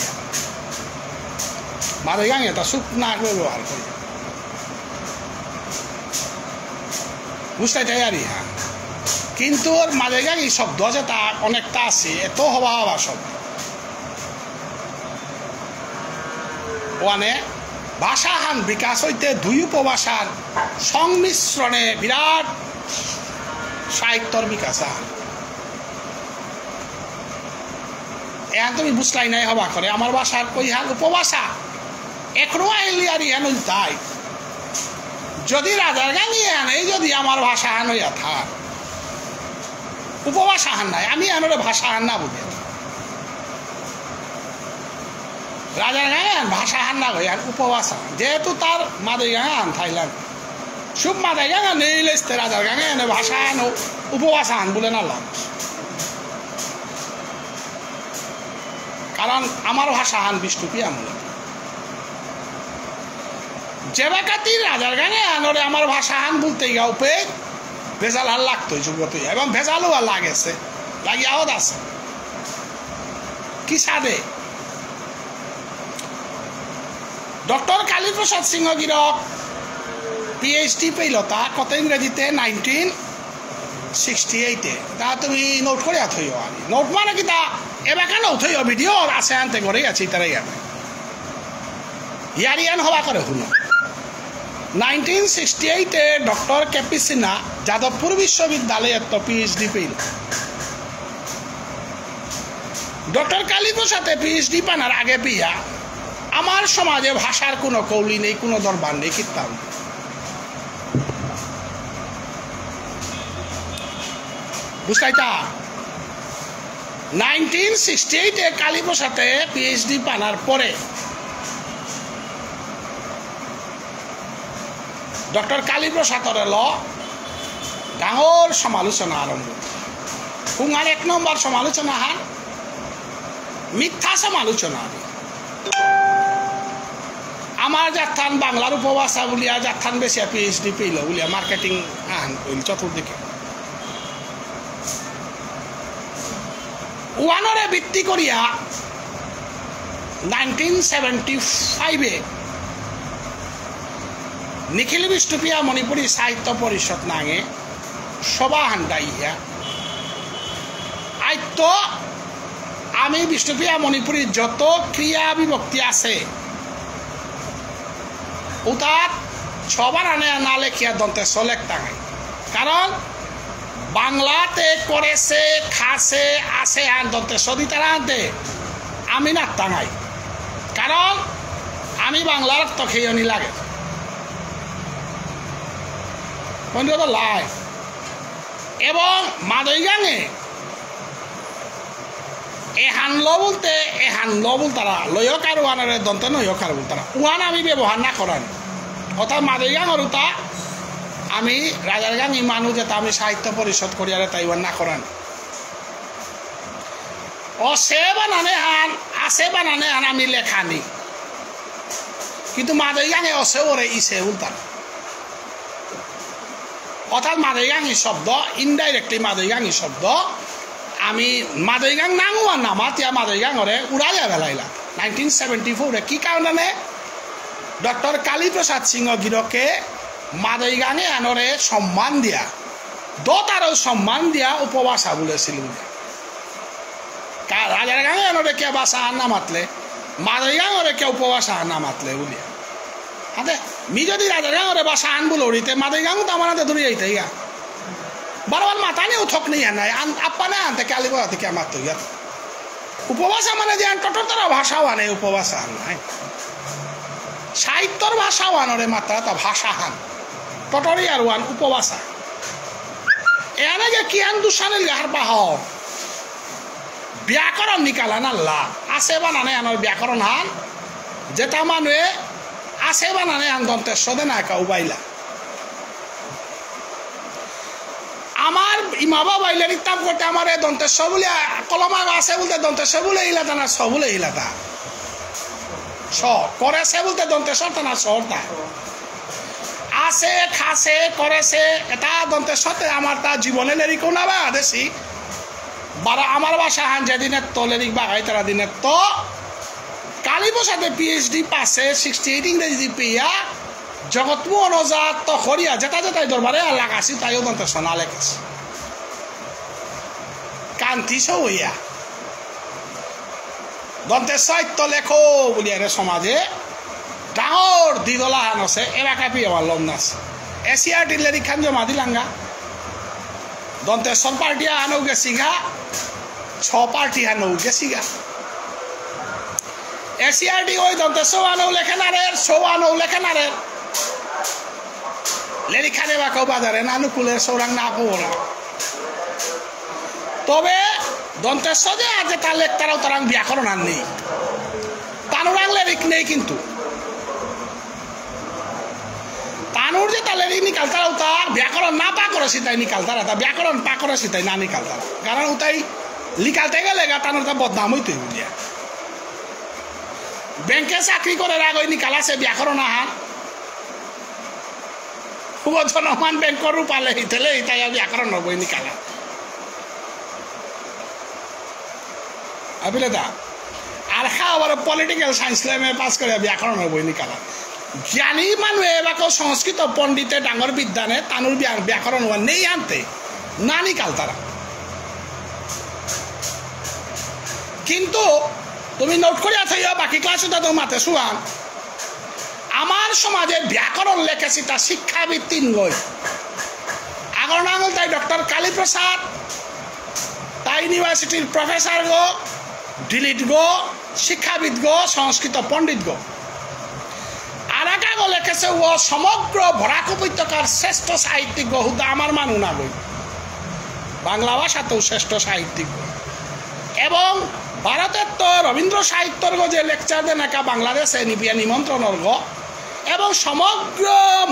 মাদই গাঙি এটা সুখ না ব্যবহার করি বুঝতে চাই আর হ্যাঁ কিন্তু ওর মাদই গাঙি শব্দ আছে তা অনেকটা আছে এত হওয়া হওয়া শব্দ ওখানে ভাষাহান বিকাশ হইতে দুই উপভাষার সংমিশ্রণে বিরাট সাহিত্যর বিকাশ এখন তুমি বুঝলাই নাই হবা করে আমার ভাষার কই হাল উপভাষা এখনো আইলি আর ইহান তাই যদি রাজার গাঙি আনে যদি আমার ভাষা হান হইয়া থাক উপভাষা হান নাই আমি আনরে ভাষা হান না বুঝি রাজার গান ভাষা হান না হইয়া উপভাষা যেহেতু তার মাদই গান থাইল্যান্ড সুপ মাদাই গান নেই লেসতে রাজার গান এনে ভাষা হান উপভাষা হান বলে না লাভ কারণ আমার ভাষা হান বিষ্টুপি আমলে যে বাকাতি রাজার গানে আনরে আমার ভাষা হান বলতে গাও পে ভেজাল হাল লাগতো যুগত এবং ভেজালও আর লাগেছে লাগিয়াও আছে কি সাদে ডক্টর কালীপ্রসাদ সিংহগিরক পিএইচডি পেল তা কত ইংরেজিতে 1968 তা তুমি নোট করে থইও আমি নোট মানে কি তা এবার কেন থইও ভিডিও আছে আনতে করে আছে তারাই ইয়ারিয়ান হওয়া করে শুনো 1968 ডক্টর কেপি সিনহা যাদবপুর বিশ্ববিদ্যালয়ে তো পিএইচডি পেল ডক্টর কালীপ্রসাদে পিএইচডি পানার আগে পিয়া আমার সমাজে ভাষার কোনো কৌলি নেই কোনো দরবার নেই কিতাব বুঝতাইতা 1968 কালীপ্রসাদে পিএইচডি পানার পরে ডক্টর কালীপ্রসাদর ডাঙর সমালোচনা আরম্ভ কুঙার 1 নম্বর সমালোচনা হান মিথ্যা সমালোচনা আমার যাত্রান বাংলার উপভাষা বলিয়া যাত্রান বেশি পিএইচডি পেল বলিয়া মার্কেটিং আন কইল চতুর্দিকে ওয়ানরে ভিত্তি করিয়া 1975 নিখিল বিষ্টুপিয়া মণিপুরী সাহিত্য পরিষদ নাঙে সভা হান্ডাইয়া আইত্য আমি বিষ্ণুপ্রিয়া মণিপুরী যত ক্রিয়া বিভক্তি আছে উতাত ছবার আনে না লেখিয়া দন্তে সলেক টাঙাই কারণ বাংলাতে করেছে খাসে আছে আন দন্তে সদি তারা আনতে আমি না টাঙাই কারণ আমি বাংলার তো খেয়নি লাগে লাই এবং মাদৈগাঙে এহানল বলতে এহানল বল তারা লয়ক আর ওয়ানের দন্তে নয়ক আর বল তারা ওয়ান আমি ব্যবহার না করেন অর্থাৎ মাদৈগাঙর উতা আমি রাজারগাং মানুষ যেটা আমি সাহিত্য পরিষদ করিয়ারে তাই ওয়ান না করেন অসে বানানে হান আছে বানানে হান আমি লেখানি কিন্তু মাদৈগাঙে অসে ওরে ইসে উল্টা অর্থাৎ মাদৈগাঙি শব্দ ইনডাইরেক্টলি মাদৈগাঙি শব্দ আমি মাদৈগাং নাঙুয়া নামা তিয়া মাদৈগাঙরে উড়াইয়া বেলাইলা 1974 কি কারণে ডক্টর কালীপ্রসাদ সিংহ গিরকে মাদৈগাঙে আনরে সম্মান দিয়া দতারও সম্মান দিয়া উপভাষা বলেছিল রাজারগাঙে আনরে কে ভাষা না মাতলে মাদৈগাঙরে কে উপভাষা না মাতলে বলিয়া হাতে মি যদি রাজারগাঙরে ভাষা আন বলে উড়িতে মাদৈগাঙ তো আমার হাতে ধরে যাইতে গা বারবার মাথা নিয়েও থক নেই নাই আপ্পানে আনতে কালীপা থেকে মারতে গিয়া উপভাষা মানে যে টটর তারা ভাষাও আনে উপভাষা আন নাই সাহিত্যর ভাষাও আনরে মাত্রা তা ভাষা হান টটরি আর ওয়ান উপভাষা এনে যে কি আন দুসানের গাহার বাহ ব্যাকরণ নিকালা নাল্লা আছে বানানে আনর ব্যাকরণ হান যেটা মানুষে আছে বানানে আন দন্তের সদে না একা উবাইলা আমার ইমাবা বাইলের ইতাব করতে আমার দন্তেশ্বর বলে কলমা আছে বলতে দন্তেশ্বর বলে ইলাতা না স বলে ইলাতা স করেছে বলতে দন্তেশ্বর তা না সরতা আছে খাসে করেছে এটা দন্তেশ্বরতে আমার তা জীবনে লেরিকও না বা দেশি বারা আমার বাসা হান যেদিনের তো লেরিক বাগাই তারা দিনের তো কালীপ্রসাদে পিএইচডি পাশে 68 ইংরেজি পেয়া জগৎমু অনুজাত তো খরিয়া যেটা যেটাই দরবারে লাগাছি তাইও দন্তেশ্বর না লেখেছে কান্তি সইয়া দন্তেশ্বর তো লেখো বলি আরে সমাজে ডাঙর দিদলা হান আছে এলাকা পি আমার লম নাচ এশিয়ার টিলেরি খান জমা দিলাঙ্গা দন্তেশ্বর পার্টি আনও গেছি গা 6 পার্টি আনও গেছি গা এশিয়ারটি ওই দন্তেশ্বর আনও লেখে না রে সৌ আনও লেখে না রে লেরি খানে বা কেউ বাজারে নানুকুলের সৌরাং না পোরা তবে দন্তেশ্বর যে আছে তার লেখ তারাও তারাং ব্যাকরণ আর নেই তানুরাং লেরিক নেই কিন্তু তানুর যে তার লেরিক নিকাল তারাও তার ব্যাকরণ না পা করে সিতাই নিকাল তারা তা ব্যাকরণ পা করে সিতাই না নিকাল তারা কারণ ওটাই লিকালতে গেলে গা তানুর তা বদনাম হইতে বুঝিয়া ব্যাংকে চাকরি করে রাগ ওই নিকাল আছে ব্যাকরণ আহার জনমান ব্যাংকর পালে হিতেলে তাই ব্যাকরণ হবই নিকালা আবিলে দা আর আবার পলিটিক্যাল সায়েন্স লেমে পাস করে ব্যাকরণ হবই নিকালা জ্ঞানী মানুষে এবার সংস্কৃত পণ্ডিতে ডাঙর বিদ্যানে তানুর ব্যাকরণ হওয়া নেই আনতে না নিকাল তারা কিন্তু তুমি নোট করিয়া থাইয়া বাকি ক্লাসে তো মাতে শুয়ান আমার সমাজে ব্যাকরণ লেখেছি তা শিক্ষাবিদ গই আগর নাঙ্গল তাই ডক্টর কালীপ্রসাদ তাই ইউনিভার্সিটির প্রফেসর গো ডিলিট গো শিক্ষাবিদ গো সংস্কৃত পণ্ডিত গো আর একা গো লেখেছে ও সমগ্র বরাক উপত্যকার শ্রেষ্ঠ সাহিত্যিক গো হুদা আমার মানু না গই বাংলা ভাষাতেও শ্রেষ্ঠ সাহিত্যিক এবং ভারতের তো রবীন্দ্র সাহিত্যর গো যে লেকচার দেন একা বাংলাদেশে নিবিয়া নিমন্ত্রণর গো এবং সমগ্র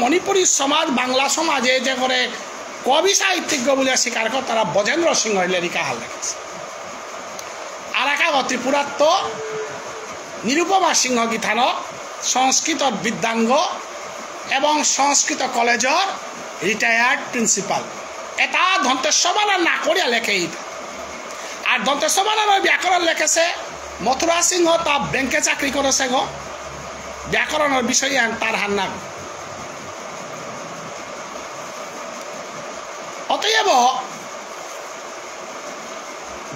মণিপুরী সমাজ বাংলা সমাজে যে করে কবি সাহিত্যিক বলে স্বীকার কর তারা বজেন্দ্র সিংহ লেরিকা হাল লেখেছে আর একা ত্রিপুরার তো নিরুপমা সিংহ গীতান সংস্কৃত বিদ্যাঙ্গ এবং সংস্কৃত কলেজের রিটায়ার্ড প্রিন্সিপাল এটা দন্তেশ্বর বানান না করিয়া লেখে এইটা আর দন্তেশ্বর বানানোর ব্যাকরণ লেখেছে মথুরা সিংহ তা ব্যাংকে চাকরি করেছে গো ব্যাকরণের বিষয়ে তার হার না অতএব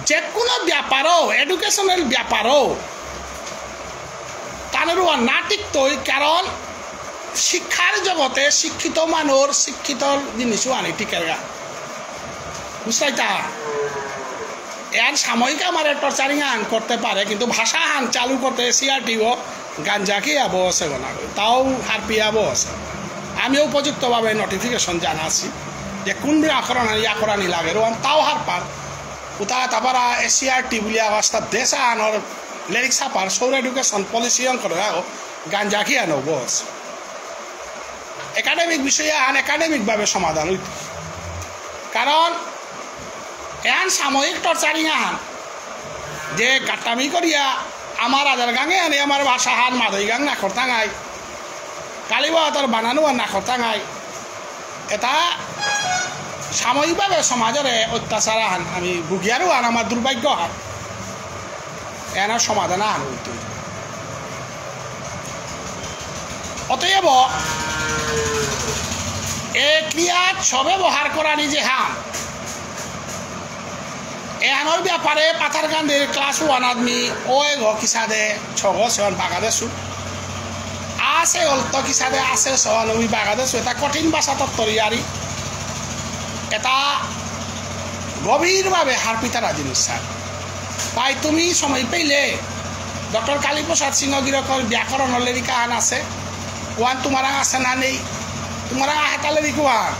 যে কোনো ব্যাপারও এডুকেশনাল ব্যাপারও তানেরও না টিকতই কারণ শিক্ষার জগতে শিক্ষিত মানুষ শিক্ষিত জিনিসও আনি টিকের গা বুঝলাইতা এর সাময়িক আমার টর্চারিং আন করতে পারে কিন্তু ভাষা আন চালু করতে সিআরটিও গাঞ্জা খেয়ে বসে গোনা তাও হারপিয়া বসে আমিও উপযুক্তভাবে নোটিফিকেশন জানাছি যে কোন আখরণ ইয়া করানি লাগে রোয়ান তাও হার পার উতা তারপরা সিআরটি বলি আওয়াজটা দেশ আনর লিরিক্স সাপার সৌর এডুকেশন পলিসি করে গাঞ্জা খেয়ে আনো বস একাডেমিক বিষয়ে আন একাডেমিকভাবে সমাধান হইত কারণ এন সাময়িক টর্চারিং আন যে কাটামি করিয়া আমার আজার গাঙে আনি আমার ভাষা হান মাদই গাং না করতাঙাই কালীবাহাতর বানানো আর না করতাঙাই এটা সাময়িকভাবে সমাজের অত্যাচার আন আমি ভুগিয়ারও আন আমার দুর্ভাগ্য হান এনার সমাধান আন হইত অতএব এ ক্রিয়া সবে ব্যবহার করা নিজে হান এহানোর ব্যাপারে পাথার গান্ধীর ক্লাস 1 আদমি ওই কিসাদে ছগ সেন বাগাদেশু আছে অল্প কিসাদে আছে সন ওই বাগাদেশু এটা কঠিন ভাষা তত্তরিয়ারি এটা গভীরভাবে হারপিতারা জিনিস স্যার তাই তুমি সময় পেলে ডক্টর কালীপ্রসাদ সিংহগিরকর ব্যাকরণ লেরিকা আন আছে ওয়ান তোমার আছে না নেই তোমার হেতা লেরিকুয়ান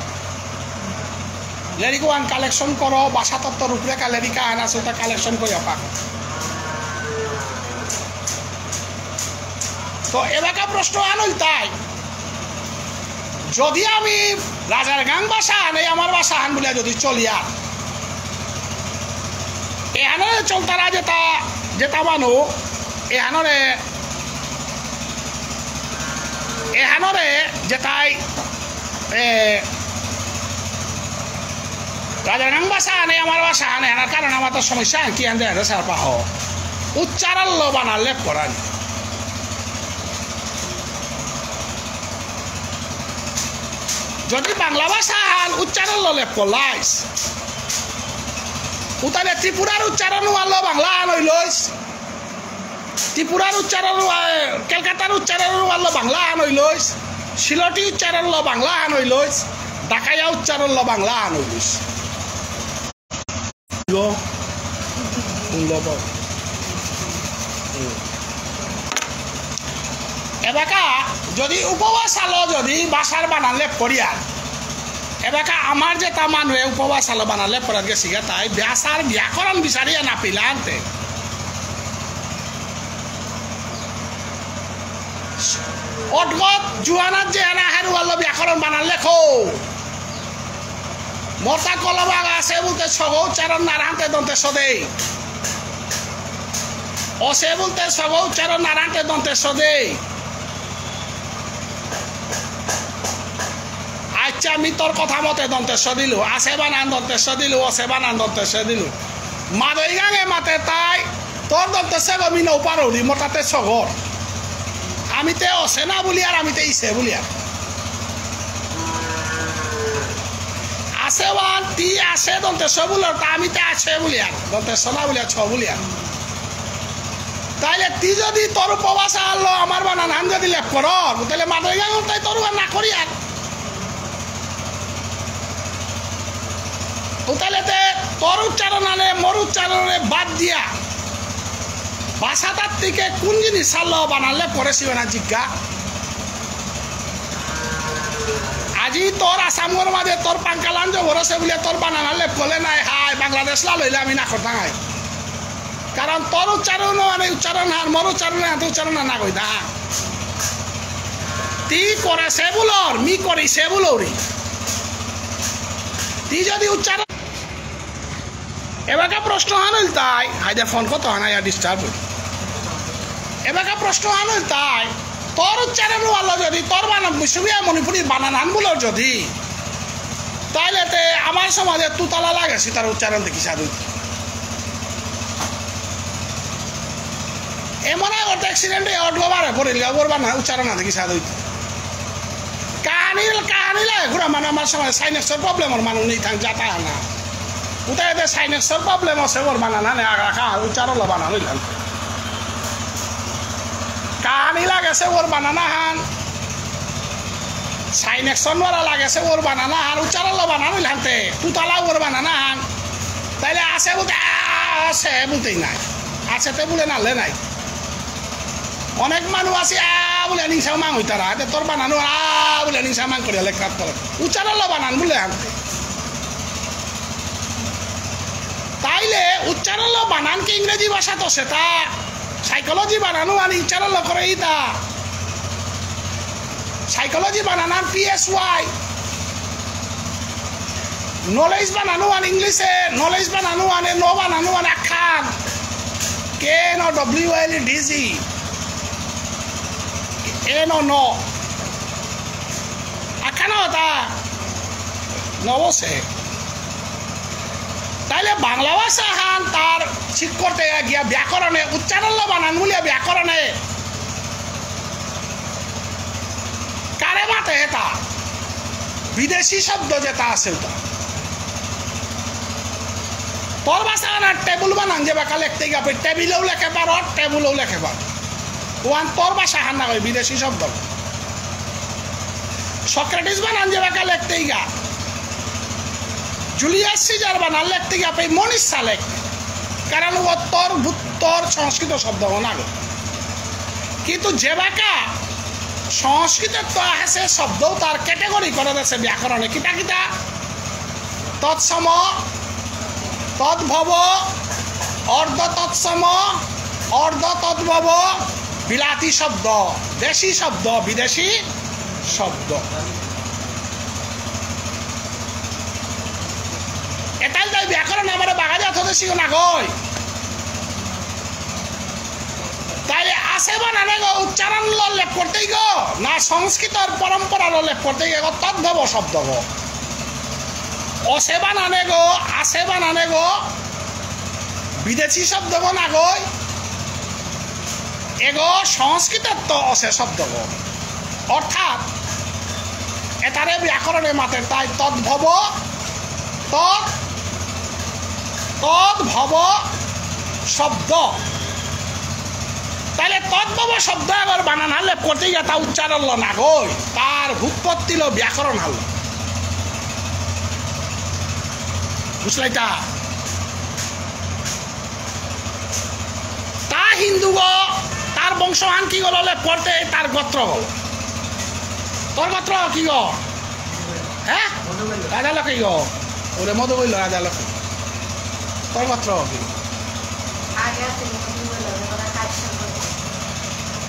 লেরিকুয়ান কালেকশন করো ভাষা তত্ত্ব রূপরেখা লেরিকা আন আছে ওটা কালেকশন করে পাক তো এলাকা প্রশ্ন আনল তাই যদি আমি রাজার গাং ভাষা আনে আমার ভাষা আন বলে যদি চলিয়া এহানরে চলতারা যেটা মানু এহানরে যেটাই রাজার গাং ভাষা আনে আমার ভাষা আনে আনার কারণ আমার তো সমস্যা কি আনতে সার পাহ উচ্চারণ বানার লেপ করান যদি বাংলা ভাষা আন উচ্চারণ লেপ করলাইস উতালে ত্রিপুরার উচ্চারণ আনলো বাংলা আন হইলইস ত্রিপুরার উচ্চারণ কলকাতার উচ্চারণ আনলো বাংলা আন হইলইস সিলটি উচ্চারণ বাংলা আন হইলইস ঢাকাইয়া উচ্চারণ বাংলা আন হইলইস এবাকা যদি উপবাস আলো যদি ভাষার বানালে করিয়া এবাকা আমার যেটা মানুহে উপবাস আলো বানালে পরে গেছি তাই ভাষার ব্যাকরণ বিচারিয়া না পিলা আনতে অটগত জুয়ানাত যে এনা হেরু আলো ব্যাকরণ বানালে খো মতা কলবাগ আছে বলতে সগ উচ্চারণ নারায়ণতে দন্তে সদে অসে বলতে সগ উচ্চারণ নারায়ণতে দন্তে সদে আচ্ছা আমি তোর কথা মতে দন্তেশ্ব দিলু আছে বানান দন্তেশ্ব দিলু অসে বানান দন্তেশ্ব দিলু মাদই গাঙে মাতে তাই তোর দন্তেশ্ব আমি নৌপারি মোটাতে সগর আমিতে অসে না বলি আর আমিতে ইসে বলি আর আছে বান তি আছে দন্তেশ্ব বলার তা আমিতে আছে বলি আর দন্তেশ্ব না বলি আর ছ বলি আর তাইলে তি যদি তোর উপবাস আনলো আমার বানান হান যদি লেপ কর তাহলে মাদই গাঙ তাই তোর না করি আর তাহলে তোর উচ্চারণ আনে মোর উচ্চারণে বাদ দিয়া ভাষাটার থেকে কোন জিনিস সারল বানালে পড়েছিল না জিজ্ঞা আজি তোর আসামর মাঝে তোর পাঙ্কালাঞ্জ ভরসে বলে তোর বানালে বলে নাই হাই বাংলাদেশ লইলে আমি না করতাম হাই কারণ তোর উচ্চারণ মানে উচ্চারণ হার মোর উচ্চারণ হাতে উচ্চারণ না কই না তি করে সে বলর মি করি সে বলরি তি যদি উচ্চারণ এবাকা প্রশ্ন আনল তাই হাইদে ফোন কত হানাই ডিস্টার্ব এবাকা প্রশ্ন আনল তাই তোর উচ্চারণ আলো যদি তোর বানান মুসুবিয়া মণিপুরীর বানান আনগুলোর যদি তাইলে আমার সমাজে তুতালা লাগেছি তার উচ্চারণ দেখি সাধু এমন একটা অ্যাক্সিডেন্টে অটলোবারে পড়িল ওর বানান উচ্চারণ না দেখি সাধু কাহানি লাগে ঘুরা মানে আমার সময় সাইনেক্সের প্রবলেম ওর মানুষ নেই থাক যাতা না উঠে এতে সাইনেক্সর প্রবলেম আছে ওর বানানা নে আগা উচ্চারণ বানানো ইলান কাহানি লাগেছে ওর বানানা হান সাইনেক্সন ওরা লাগেছে ওর বানানা হান উচ্চারণ বানানো ইলানতে তুতালা ওর বানানা হান তাইলে আছে বলতে আছে বলতেই নাই আছেতে বলে নালে নাই অনেক মানুষ আছে বলে নিশা মাং হই তারা তোর বানানো বলে নিশা মাং করে লেখার করে উচ্চারণ বানান বলে আনতে তাইলে উচ্চারণ বানান কি ইংরেজি ভাষা তো সেটা সাইকোলজি বানানো আর উচ্চারণ করে ইতা সাইকোলজি বানান PSY নলেজ বানানো আর ইংলিশে নলেজ বানানো আনে ন বানানো আনে আখান KNOWLEDZ ন আখানো তা নবসে তাইলে বাংলা ভাষা হান তার ঠিক করতে গিয়া ব্যাকরণে উচ্চারণ বানান বলিয়া ব্যাকরণে কারে মাতে এটা বিদেশি শব্দ যেটা আছে ওটা তোর ভাষা না টেবুল বানান যে বাকা লিখতে গিয়া টেবিলেও লেখে পারো টেবুলেও লেখে পারো ওয়ান তোর ভাষা হান না হয় বিদেশি শব্দ সক্রেটিস বানান যে বাকা লিখতে গিয়া জুলিয়াস সিজার বানান লিখতে গিয়া পাই মনীষা লেখ কারণ ও তোর সংস্কৃত শব্দ না গো কিন্তু যে বাকা সংস্কৃতের তো আছে শব্দ তার ক্যাটেগরি করে দিয়েছে ব্যাকরণে কিতা কিতা তৎসম তদ্ভব অর্ধ তৎসম অর্ধ তদ্ভব বিলাতি শব্দ দেশি শব্দ বিদেশি শব্দ এটাই তাই ব্যাকরণ আমার বাগাজাত হতে শিখো না গই তাইলে আসে বানানে গো উচ্চারণ লেখ করতেই গো না সংস্কৃতর পরম্পরা লেখ করতেই গো তদ্ভব শব্দ গো অসে বানানে গো আসে বানানে গো বিদেশি শব্দ গো না গই এগো সংস্কৃতের তো অসে শব্দ গো অর্থাৎ এটারে ব্যাকরণে মাতে তাই তদ্ভব তদ্ভব শব্দ তাহলে তদ্ভব শব্দ এবার বানান হারলে করতে গিয়ে তা উচ্চারণ না গই তার ভূপত্তি লো ব্যাকরণ হারল বুঝলাই তা হিন্দু গো তার বংশহান কি গল পড়তে তার গোত্র গল তোর গোত্র কি গো হ্যাঁ রাজা লোকে গো ওরে মধু বলল রাজা লোকে তোর গোত্র কি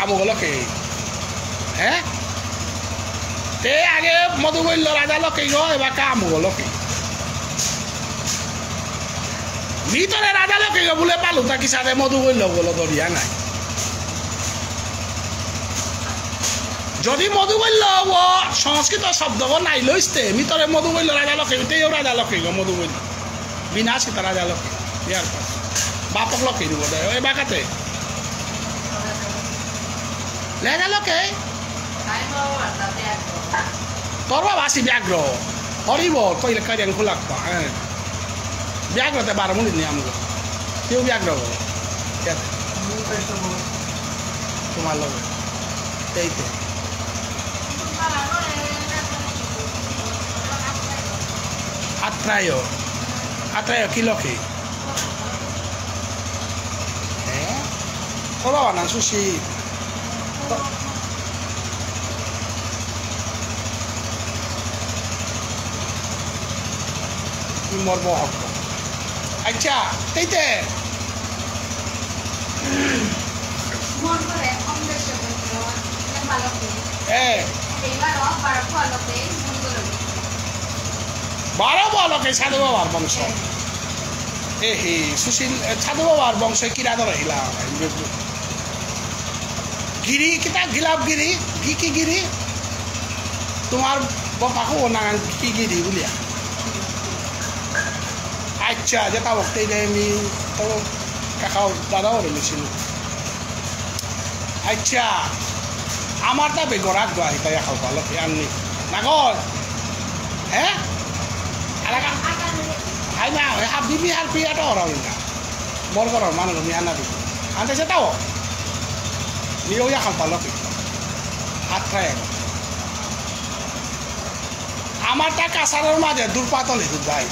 আমু বলো কে হ্যাঁ তে আগে মধু বলল রাজা লোকে গো এবার কা আমু বলো কি ভিতরে রাজা লোকে গো বলে পালু তাকি সাথে মধু বলল বলো দরিয়া নাই যদি মধু বলল ও সংস্কৃত শব্দ নাই লইতে ভিতরে মধু বলল রাজা লোকে তেও রাজা লোকে গো মধু বলল বিনা সীতা রাজা লোকে ইয়ার পাশ বাপক লোকে দিব দেয় ওই বাঁকাতে রাজা লোকে তোর বাবা আসি ব্যাঘ্র হরিব কইলে কারিয়ান খোলাক হ্যাঁ ব্যাঘ্রতে 12 মিনিট নিয়ে আমগো কেউ ব্যাঘ্র বলো তোমার লোক এইতে আত্রায় কি লোকে হ্যাঁ তোর বাবা না সুশী মর্ম হক আচ্ছা তাইতে বারো বলকে সাধু বাবার বংশ এ হে সুশীল সাধু বাবার বংশ কিরা ধর হিলা গিরি কিতা গিলাপ গিরি কি গিরি তোমার বাপাকে ও নাগান কি গিরি বলিয়া আচ্ছা যেটা বক্তে আমি তো কাকাও দাদাও রয়েছিল আচ্ছা আমার তা বেগরাক গাই তাই খাও ভালো আননি নাগর হ্যাঁ না হাবি বিহার পিয়াটা ওরা না বড় বড় মানুষ মিহানা দিব আনতে সে তাও নিয়েও এখন পালো আটটায় এখন আমার তা কাছারের মাঝে দুর্পাতল হিসু যাই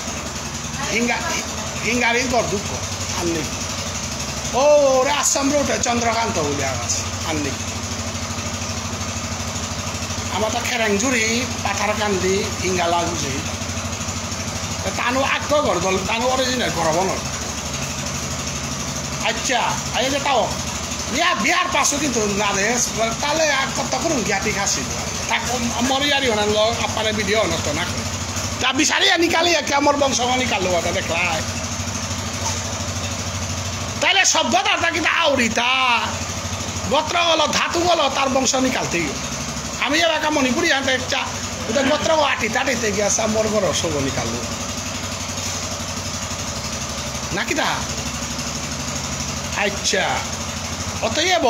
হিঙ্গারির গড় দুঃখ আননি ও ওরা আসাম রোডে চন্দ্রকান্ত বলে আছে আননি আমার তা খেরেংজুরি পাথার কান্দি হিঙ্গালা বুঝি তানু আগ্রহ ঘর দল তানু অরিজিনাল ঘর বনর আচ্ছা আই যে তাও বিহার পাশো কিন্তু না দে তাহলে কত করুন জ্ঞাতি খাসি তাক মরিয়ারি হনার লগ আপনার ভিডিও নষ্ট না করে তা বিচারি নিকালি একে আমার বংশ নিকালো ওটা দেখলাই তাহলে সভ্যতাটা কিন্তু আউরিতা গোত্র গল ধাতু গল তার বংশ নিকালতেই আমি এলাকা মণিপুরি আনতে একটা ওটা গোত্র আটি টাটিতে গিয়েছে মোর ঘর সব নিকালো নাকি তা আচ্ছা অতএব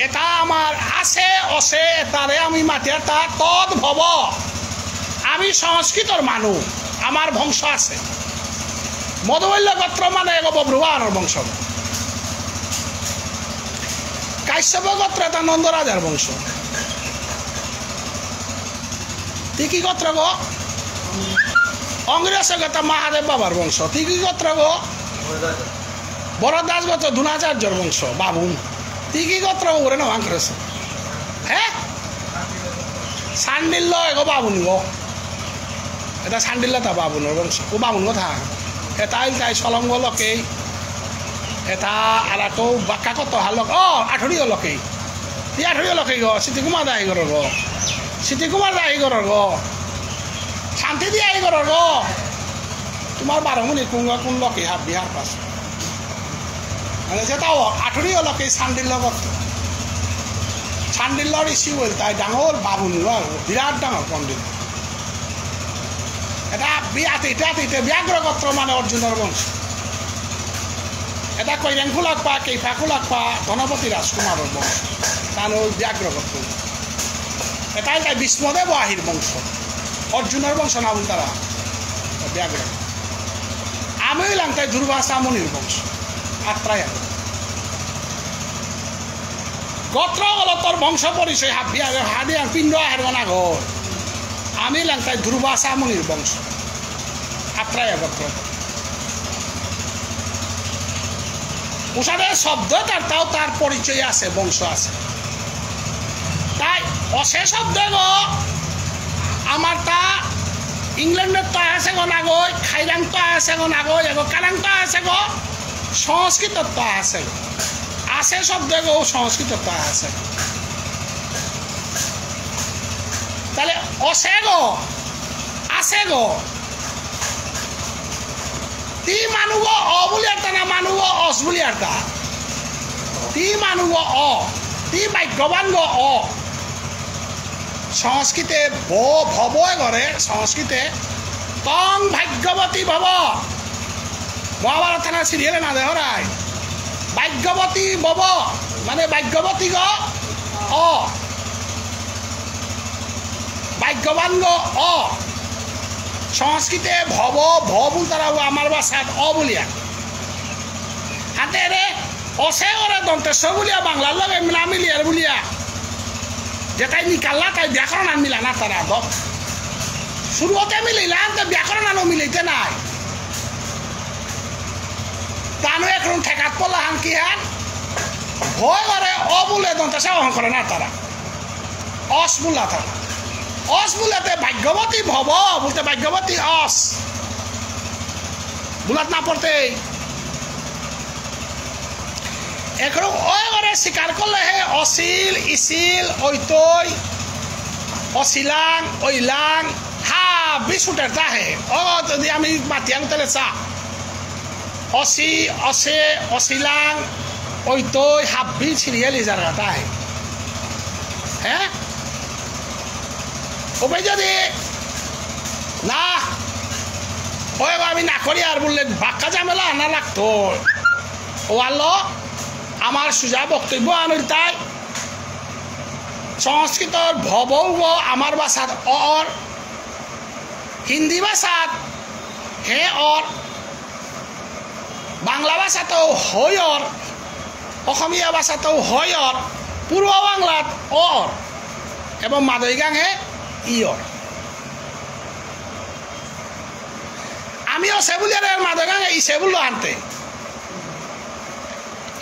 এটা আমার আছে অছে এটারে আমি মাতিয়াটা তদ ভব আমি সংস্কৃতর মানুষ আমার বংশ আছে মধুবল্য গোত্র মানে এক বব্রুবাহনের বংশ কাশ্যপ গোত্র এটা নন্দরাজার বংশ তিকি গোত্র গো অঙ্গ্রেজ গোত্র মহাদেব বাবার বংশ তিকি গোত্র গো বরদাস গোত্র দুনাচার্যর বংশ বাবুন তিকি গোত্র ওরে না ভাঙরেছে হ্যাঁ সান্ডিল্য এগো বাবুন গো এটা সান্ডিল্য তা বাবুনের বংশ ও বাবুন কথা এটাই তাই চলঙ্গ লকেই এটা আর আকৌ বাক্কা কত হালক আঠুরিও লকেই তি আঠুরিও লকেই গো সিটি কুমার দাহি ঘর গো সিটি কুমার দাহি ঘর গো শান্তি দিয়ে আহি ঘর গো তোমার 12 মিনিট কোন লকে হাত বিহার পাশ মানে যেটাও আঠুরিও লকেই সান্ডিল্য করতো সান্ডিল্যর ইস্যু বল তাই ডাঙর বাবুন বিরাট ডাঙর পণ্ডিত এটা বিয়াতে ব্যাঘ্র গোত্র মানে অর্জুনের বংশ এটা কৈরেংকু লাগ পা কেইফাকু লাগ পা গণপতি রাজকুমারের বংশ তার ব্যাঘ্র গোত্র এটাই তাই বিষ্ণুদেব আহির বংশ অর্জুনের বংশ না বল তারা ব্যাঘ্র আমি হইলাম তাই দুর্বাসা মুনির বংশ আত্রায় গোত্র হল তোর বংশ পরিচয় হাদি আর পিণ্ড আহের গনা ঘর আমি লাংতাই দুর্বাসা মুনির বংশ আত্রায় গোত্র উষাদের শব্দ তাও তার পরিচয় আছে বংশ আছে তাই অসে শব্দ গো আমার তা ইংল্যান্ডের তো আছে গো না গো খাইরাং তো আছে গো না গো এগো কারাং তো আছে গো সংস্কৃত তো আছে আছে শব্দ গো সংস্কৃত তো আছে তাহলে অসে গো আছে গো তি মানু গো অ বলি আর না মানু গো অস বলি আর তি মানু গো অ তি ভাগ্যবান গো অ সংস্কৃতে ভব ঘরে সংস্কৃতে তং ভাগ্যবতী ভব মহাভারত থানা সিরিয়ালে না দেহরাই ভাগ্যবতী ভব মানে ভাগ্যবতী গ অ ভাগ্যবান গো অ সংস্কৃতে ভব ভবু তারা আমার বাসাত অ বলিয়া হাতে রে অসে ওরে দন্তেশ্বর বলিয়া বাংলার লগে না মিলিয়ার বলিয়া যেটাই নিকাল্লা তাই ব্যাকরণ আর মিলা না তারা শুরুতে মিলিলা ব্যাকরণ আনো মিলাইতে নাই তানো এখন ঠেকাত পড়লা হান কি হান ভয় করে অ বলে দন্তেশ্বর অহং করে না তারা অস বলা তারা অস বলাতে ভাগ্যবতী ভব বলতে ভাগ্যবতী অস বুলাত না পড়তে এখন ওই করে স্বীকার করলে হে অশিল ইসিল ঐতই অশিলাং ঐলাং হা বিশুটের তাহে ও যদি আমি মাতিয়াং তাহলে চা অসি অসে অশিলাং ঐতই হাব্বি সিরিয়ালি যারা তাহে হ্যাঁ ওই যদি না ওই আমি না করি আর বললে বাক্কা ঝামেলা আনা লাগতো ও আল্লাহ আমার সুজা বক্তব্য আনুর তাই সংস্কৃতর ভবৌ আমার ভাষাত অর হিন্দি ভাষাত হে অর বাংলা ভাষাতেও হয় অর অসমীয়া ভাষাতেও হয় অর পূর্ব বাংলাত অর এবং মাদৈগাঙে ইয়র আমি অসে বলি আর মাদৈগাঙে ইসে বললো আনতে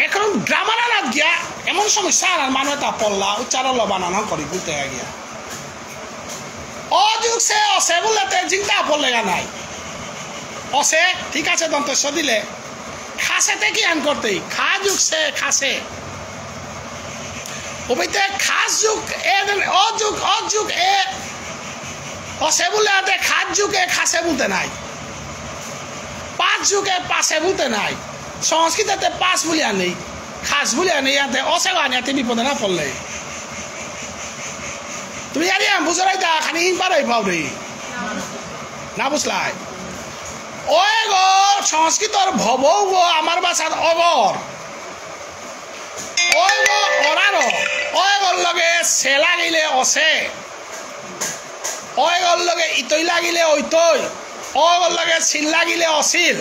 এখন গ্রামার আনাত গিয়া এমন সমস্যা আনার মানুষ তা পড়লা উচ্চারণ বানানো করি বলতে গিয়া অযুগ সে অসে বলতে চিন্তা পড়লে নাই অসে ঠিক আছে দন্তস্ব দিলে খাসেতে কি আন করতেই খা যুগ সে খাসে ওইতে খাস যুগ এ অযুগ অযুগ এ অসে বলতে খাস যুগে খাসে বলতে নাই পাঁচ যুগে পাশে বলতে নাই সংস্কৃততে পাঁচ বলিয়া নেই খাস বলিয়া নেই ইয়াতে অসে আনিয়াতে বিপদে না পড়লে তুমি জানি বুঝাই দা খানি পারাই পাও রে না বুঝলাই ওই গো সংস্কৃতর ভব গো আমার বাসার অগর ওই গো অরার ওই গর লগে সে লাগিলে অসে ওই গর লগে ইতই লাগিলে ঐতই ওই গর লগে শিল লাগিলে অশিল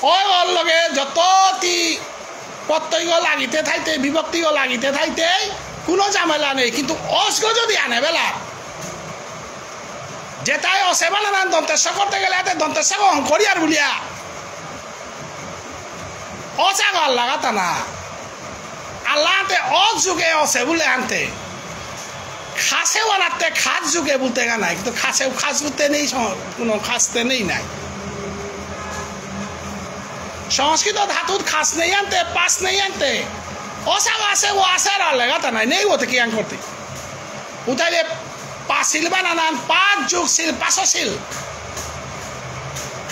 ওই গর লগে যতটি প্রত্যয় লাগিতে থাইতে বিভক্তি লাগিতে থাইতে কোনো ঝামেলা নেই কিন্তু অসগ যদি আনে বেলা যেটাই অসে বেলা দন্তেশ্ব করতে গেলে দন্তেশ্ব করিয়ার বলিয়া অসাগ আল্লাহ গাতা না আল্লাহ আনতে অযুগে অসে বলে আনতে খাসেও আনাতে খাস যুগে বলতে গা নাই কিন্তু খাসেও খাস বলতে নেই কোনো খাসতে নেই নাই সংস্কৃত ধাতুত খাস নেই আনতে পাস নেই আনতে অসাগ আছে ও আসে আর আল্লাহ গাতা নাই নেই ওতে কি আন করতে উঠাইলে পাঁচিল বানান পাঁচ যুগ শিল পাঁচশিল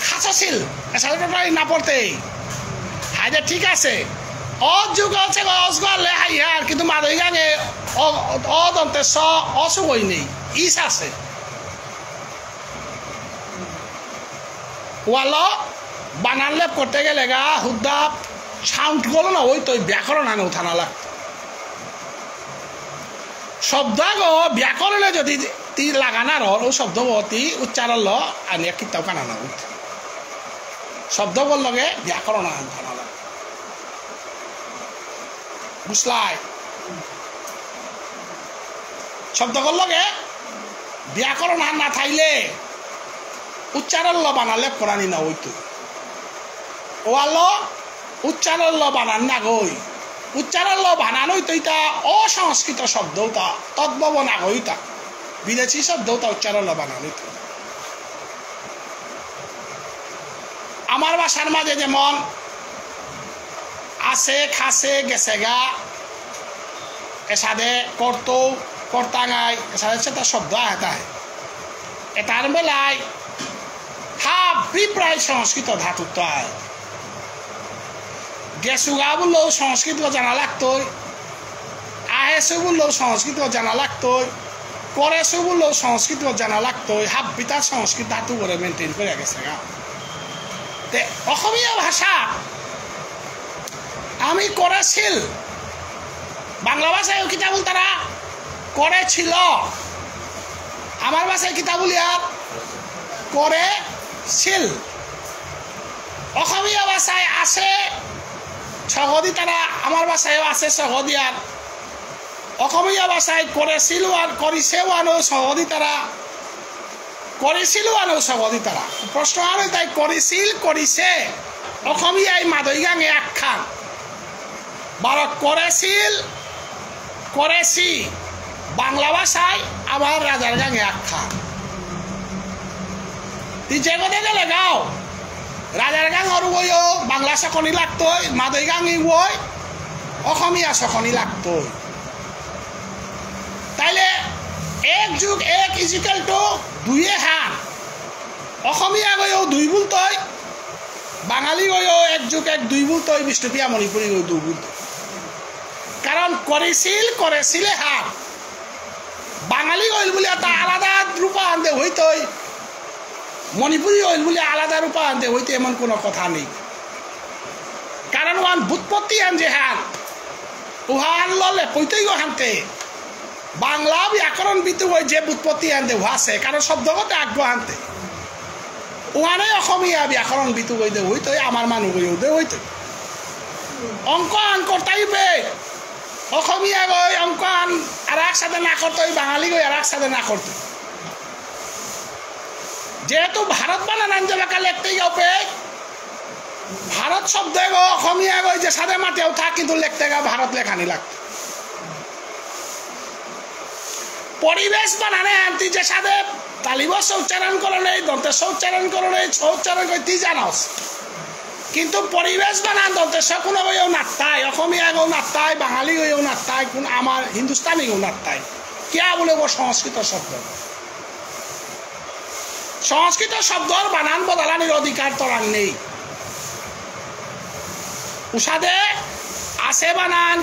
খাসশিল এসাই না পড়তে হাইদে ঠিক আছে অযুগ আছে অসগলে হাইয়ার কিন্তু মাদৈ গাঙে অদন্তে স অসুগই নেই ইস আছে ওয়াল বানান লেপ করতে গেলে গা হুদ্দা সাউন্ড গলো না ওই তো ব্যাকরণ আনে উঠানা লাগতো শব্দাগ ব্যাকরণে যদি তি লাগানার ও শব্দ তি উচ্চারণ ল আনিয়া কিতাব কানানা উঠ শব্দ বল লগে ব্যাকরণ আনা লাগে বুঝলাই শব্দ কর লগে ব্যাকরণ আন না থাইলে উচ্চারণ ল বানালে কোরআনি না ওই তো ওয়াল উচ্চারণ ল বানান না গই উচ্চারণ ল বানানোই তো এটা অসংস্কৃত শব্দটা তদ্ভব না গইতা বিদেশি শব্দটা উচ্চারণ ল বানানোই তো আমার ভাষার মাঝে যেমন আছে খাসে গেছে গা এসাদে করতো কর্তাঙাই এসাদে সেটা শব্দ আহতায় এটার বেলায় হাফ প্রায় সংস্কৃত ধাতুত্ব আয় গেসুগা বললেও সংস্কৃত জানা লাগতোই আহেসু বললেও সংস্কৃত জানা লাগতোই করেসু বললেও সংস্কৃত জানা লাগতোই হাফ বিতার সংস্কৃত ধাতু করে মেনটেন করে গেছে গা তে অসমীয়া ভাষা আমি করেছিল বাংলা ভাষায় কিতাবুল তারা করেছিল আমার ভাষায় কিতাবুল ইয়ার করেছিল অসমীয়া ভাষায় আছে সহদি তারা আমার ভাষায়ও আছে সহদি আর অসমীয়া ভাষায় করেছিল আর করিছেও আনো সহদি তারা করেছিল আনো সহদি তারা প্রশ্ন আনো তাই করেছিল করিছে অসমীয়ায় মাদৈ গাঙে আখ্যান বারো করেছিল করেছি বাংলা ভাষায় আবার রাজার গাঙে আখ্যান তুই যে কথা গেলে গাও রাজার গাং আর ওইও বাংলা সকনি লাগতোই মাদৈ গাঙি ওই অসমীয়া সকনি লাগতোই তাইলে এক যুগ এক ইজিক্যাল টু দুইয়ে হান অসমীয়া গইও দুই বলতই বাঙালি গইও এক যুগ এক দুই বলতই বিষ্ণুপ্রিয়া মণিপুরী গই দুই বলতই কারণ করেছিল করেছিলে হান বাঙালি গইল বলে তা আলাদা রূপা আনতে হইতই মণিপুরী হইল বলে আলাদা রূপা আনতে হইতে এমন কোনো কথা নেই কারণ ওয়ান বুৎপত্তি আন যে হান উহা আনলে কইতেই গো হানতে বাংলা ব্যাকরণ বিদ্যু ওই যে বুৎপত্তি আনতে উহা আছে কারণ শব্দগত আগ্রহ আনতে ওখানে অসমীয়া ব্যাকরণ বিতু গই দে হইতো আমার মানুষ গইও দে হইতো অঙ্ক আন করতাইবে অসমীয়া গই অঙ্ক আন আর একসাথে না করতো বাঙালি গই আর একসাথে না করতো যেহেতু ভারত বানান আঞ্জলাকা লিখতেই যাবে ভারত শব্দ গো অসমীয়া গই যে সাথে মাতেও থাক কিন্তু লিখতে গা ভারত লেখানি লাগতো পরিবেশ বানানে আনতি যে সাথে তালিবস উচ্চারণ করো নেই দন্তেশ উচ্চারণ করো নেই উচ্চারণ করে তুই জানাস কিন্তু পরিবেশ বানান দন্তেশ কোনো গইও নাত্তাই অসমীয়া গো নাত্তাই বাঙালি গইও নাত্তাই কোন আমার হিন্দুস্তানি গো নাত্তাই কিয়া বলে গো সংস্কৃত শব্দ সংস্কৃত শব্দর বানান বদলানির অধিকার তোরাং নেই উষাদে আছে বানান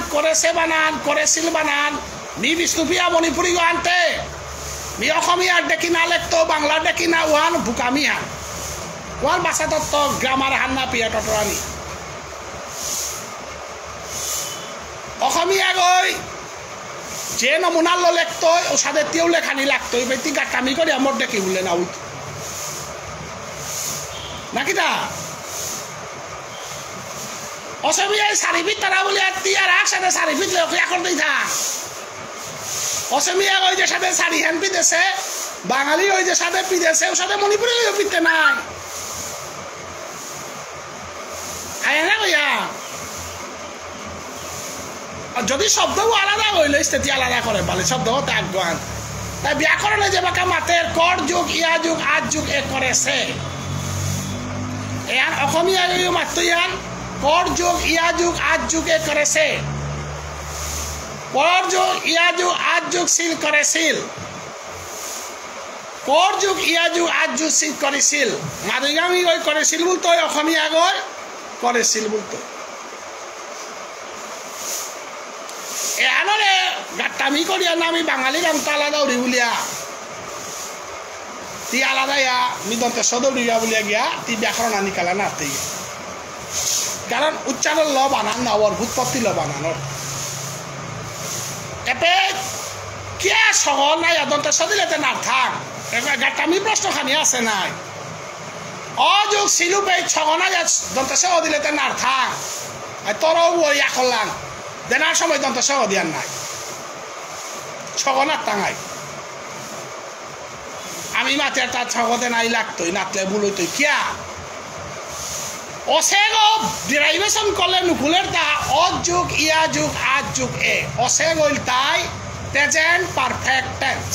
করেছিল বানান মি বিষ্ণুপ্রিয়া মণিপুরী গো আনতে মি অসমীয়ার দেখি না লেখতো বাংলার দেখি না ওয়ান ভুকামি হান ওয়ান ভাষা তত্ত্ব গ্রামার হান না পিয়া টটরানি অসমীয়া গই যে নমুনার লো লেখতো ওষাদে তেও লেখানি লাগতো বেটি গাটামি করে আমার দেখি বললে না উইত নাকি দা অসমীয়ায় চারিফিট তারা বলে আর একসাথে চারিফিট লেখা করতেই থাক অসমীয়া ওই যে সাথে শাড়ি হ্যান পিতেছে বাঙালি ওই যে সাথে পিতেছে ওর সাথে মণিপুরি পিতে নাই হ্যাঁ না ভাইয়া যদি শব্দও আলাদা হইলে স্থিতি আলাদা করে বলে শব্দ হতে আজ্ঞান তাই ব্যাকরণে যে বাঁকা মাতের কর যুগ ইয়া যুগ আজ যুগ এ করেছে ইয়ান অসমীয়া মাত্র ইয়ান কর যুগ ইয়া যুগ আজ যুগ এ করেছে পর যুগ ইয়া যুগ আজ যুগ সিল করেছিল পর যুগ ইয়া যুগ আজ যুগ সিল করেছিল মাদুগামী গই করেছিল বলতো অসমীয়া গই করেছিল বলতো এহানরে গাট্টামি করিয়া না আমি বাঙালি গান তো আলাদা উড়ি বলিয়া তি আলাদা ইয়া মি দন্তে সদৌড়িয়া বলিয়া গিয়া তি ব্যাকরণ আনি কালা না আতে কারণ উচ্চারণ ল বানান না ওর ভূতপত্তি ল বানানোর এতে কিয়া সহল নাই দন্তে সদিলেতে না থাক গাট্টামি প্রশ্ন খানি আছে নাই অযোগ সিলুপে ছগনা দন্তে সহ দিলেতে না থাক তোরও ইয়া করলাম দেনার সময় দন্ত সহ দিয়ার নাই ছগনার টাঙাই আমি মাতে তার ছগতে নাই লাগতোই নাতলে বুলইতই কিয়া অসেগ ডিরাইভেশন করলে নুকুলের তা অজ যুগ ইয়া যুগ আজ যুগ এ অসেগ হইল তাই প্রেজেন্ট পারফেক্ট টেন্স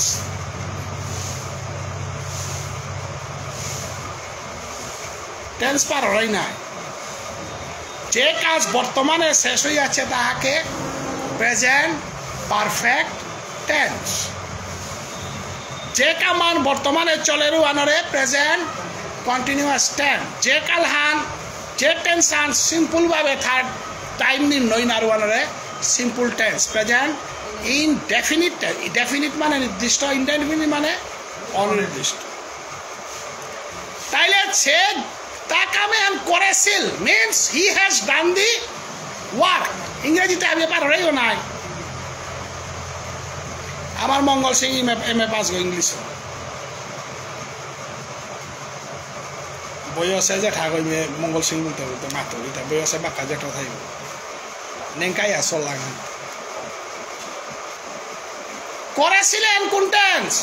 টেন্স পার হই নাই যে কাজ বর্তমানে শেষ হইয়াছে তাহাকে প্রেজেন্ট পারফেক্ট টেন্স যে কামান বর্তমানে চলেরু আনরে প্রেজেন্ট কন্টিনিউয়াস টেন্স যে কালহান যে টেন্স আন সিম্পল ভাবে থার্ড টাইম নির্ণয় নারু আনরে simple tense present indefinite definite মানে নির্দিষ্ট ইনডেফিনিট মানে অনির্দিষ্ট তাইলে সে তাকামে আন করেছিল means he has done the work ইংরেজিতে আমি পারো নাই আমার মঙ্গল সিং এমএ পাস গো ইংলিশ বয়সে যে ঠাক হইবে মঙ্গল সিং বলতে বলতে মাতো এটা বয়সে বাক্কা যেটা থাকব নেংকাই আসল লাগে করেছিলেন কোন টেন্স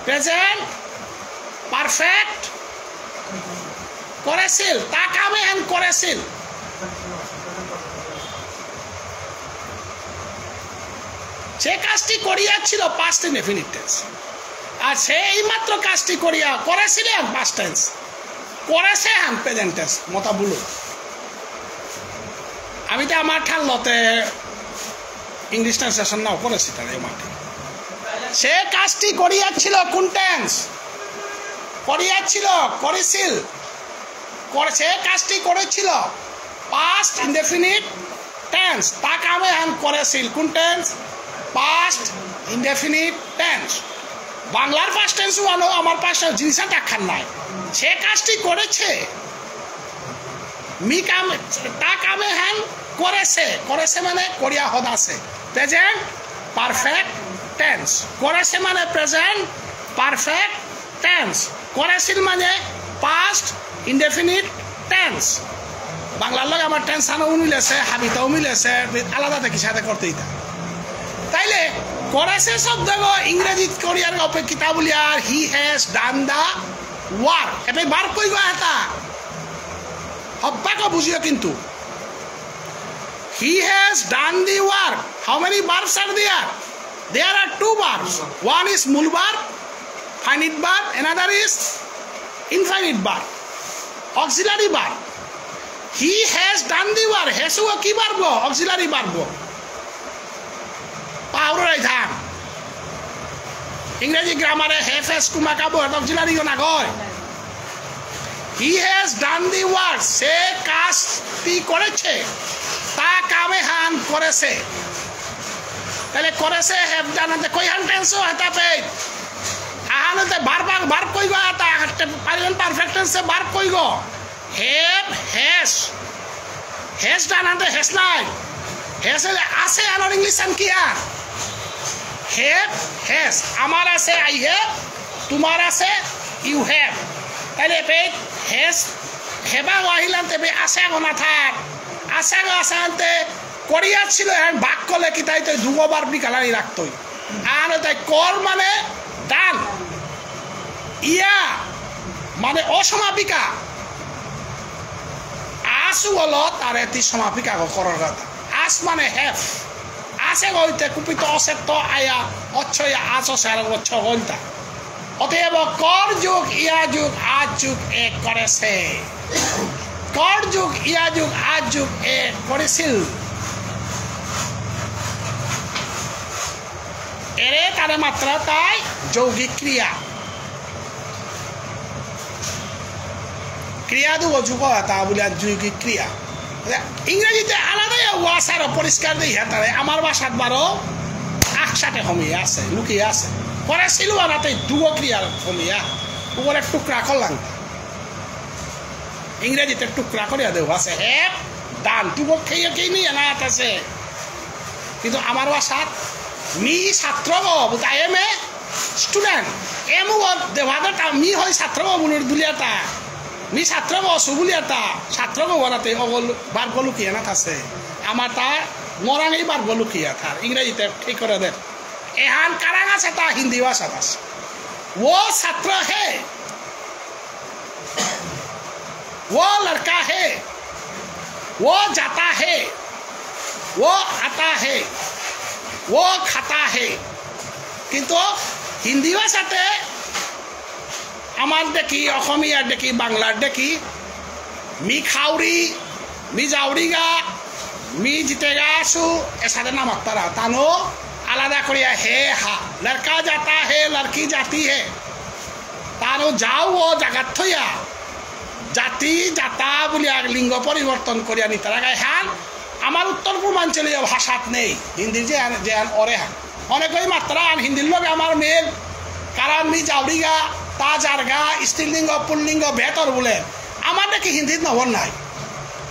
প্রেজেন্ট পারফেক্ট করেছিল তাকামে আন করেছিল সে কাজটি করিয়াছিল পাস্ট ইনডেফিনিট টেন্স আর সে এইমাত্র কাজটি করিয়া করেছিলেন পাস্ট টেন্স করেছে আন প্রেজেন্ট টেন্স মতা বলো আমি তো আমার ঠান্ডাতে ইংলিশ ট্রান্সলেশন নাও করেছি তার এই মাঠে সে কাজটি করিয়াছিল কোন টেন্স করিয়াছিল করেছিল সে কাজটি করেছিল পাস্ট ইনডেফিনিট টেন্স তাকামে আন করেছিল কোন টেন্স পাস্ট ইনডেফিনিট টেন্স বাংলার পাস্ট টেন্স আনো আমার পাশে জিনিসটা দেখার নাই সে কাজটি করেছে মি কাম তাকামে আন করেছে করেছে মানে করিয়া হদ আছে প্রেজেন্ট পারফেক্ট টেন্স করেছে মানে প্রেজেন্ট পারফেক্ট টেন্স করেছিল মানে past indefinite tense বাংলার লগে আমার টেনশনও মিলেছে হাবিতাও মিলেছে আলাদা দেখি সাথে করতে দিতা তাইলে করেছে শব্দ ইংরেজি কোরিয়ার অপেক্ষিতা বলি আর হি হ্যাজ ডান দা ওয়ার্ক এবার বার কই গো এটা হব্বাকে বুঝিও কিন্তু he has done the work how many verbs are there there are two verbs one is mul verb finite verb another is infinite verb auxiliary verb he has done the work has ও কি verb auxiliary verb পাওরাই ধান ইংরেজি গ্রামারে have has Kumar কাবো auxiliary না কয় he has done the work সে কাজটি করেছে তা কামে হান করেছে তাহলে করেছে have done তে কই হান টেন্সও হতা পে আহানতে বার কই গো আতা পারেন পারফেক্ট টেন্সে বার কই গো have has done তে has নাই has আছে আর ইংলিশ আন কি আর have has আমার আছে I have তোমার আছে you have তাহলে পে has হেবা ওয়াহিলানতে বে আছে গোনা থাক আছে গো আসানতে কোরিয়া ছিল এখন বাক করলে কি তাই তো দুবার বিকালারি রাখতই আর তাই কর মানে ডান ইয়া মানে অসমাপিকা আসু হলো তার এটি সমাপিকা করার কথা আস মানে হ্যাভ আসে গইতে কুপিত অসে তো আয়া অচ্ছয়া আস সার অচ্ছ গইতা অতএব কর যুগ ইয়া যুগ আজ যুগ এক করেছে কর যুগ ইয়া যুগ আজ যুগ এক করেছিল এরে তারে মাত্রা তাই যৌগিক ক্রিয়া ক্রিয়া দু যুগ তা বলে যৌগিক ক্রিয়া ইংরেজিতে আলাদাই ওয়াসার পরিষ্কার দিয়ে তারে আমার ভাষাত বারো একসাথে কমিয়ে আছে লুকিয়ে আছে পরে ছিল আনাতে দুগো ক্রিয়ার কমিয়া উপরে টুকরা করলাম ইংরেজিতে টুকরা করিয়া দেব আছে হ্যাঁ ডান দুগো খেয়ে খেয়ে নিয়ে না আছে কিন্তু আমার ভাষাত মি ছাত্র তাই এম এ স্টুডেন্ট এম দেবাদা মি হয় ছাত্র বুলুর দুলিয়াটা মি ছাত্র সুবুলিয়াটা ছাত্র বলাতে অগল বার গলুকিয়া না আছে আমার তা মরাঙেই বার গলুকিয়া থার ইংরেজিতে ঠিক করে দেন এহান কারাং আছে তা হিন্দি ভাষাত আছে ও ছাত্র হে ও লড়কা হে ও যাতা হে ও আতা হে ও খাতা হে কিন্তু হিন্দি ভাষাতে আমার দেখি অসমীয়ার দেখি বাংলার দেখি মি খাউরি মি জাউরিগা মি জিতেগা আসু এর সাথে নাম তারা তানো আলাদা করিয়া হে হা লড়কা যাতা হে লড়কি জাতি হে তানো যাও ও জাগাত থইয়া জাতি যাতা বলি লিঙ্গ পরিবর্তন করিয়া নি তারা গায়ে হান আমার উত্তর পূর্বাঞ্চলীয় ভাষাত নেই হিন্দির যে অরে হান অনেকই মাত্রা আন হিন্দির লগে আমার মেল কারণ মি জাউরিগা তা জারগা স্ত্রীলিঙ্গ পুল্লিঙ্গ বেতর বলেন আমার নাকি হিন্দিত নবর নাই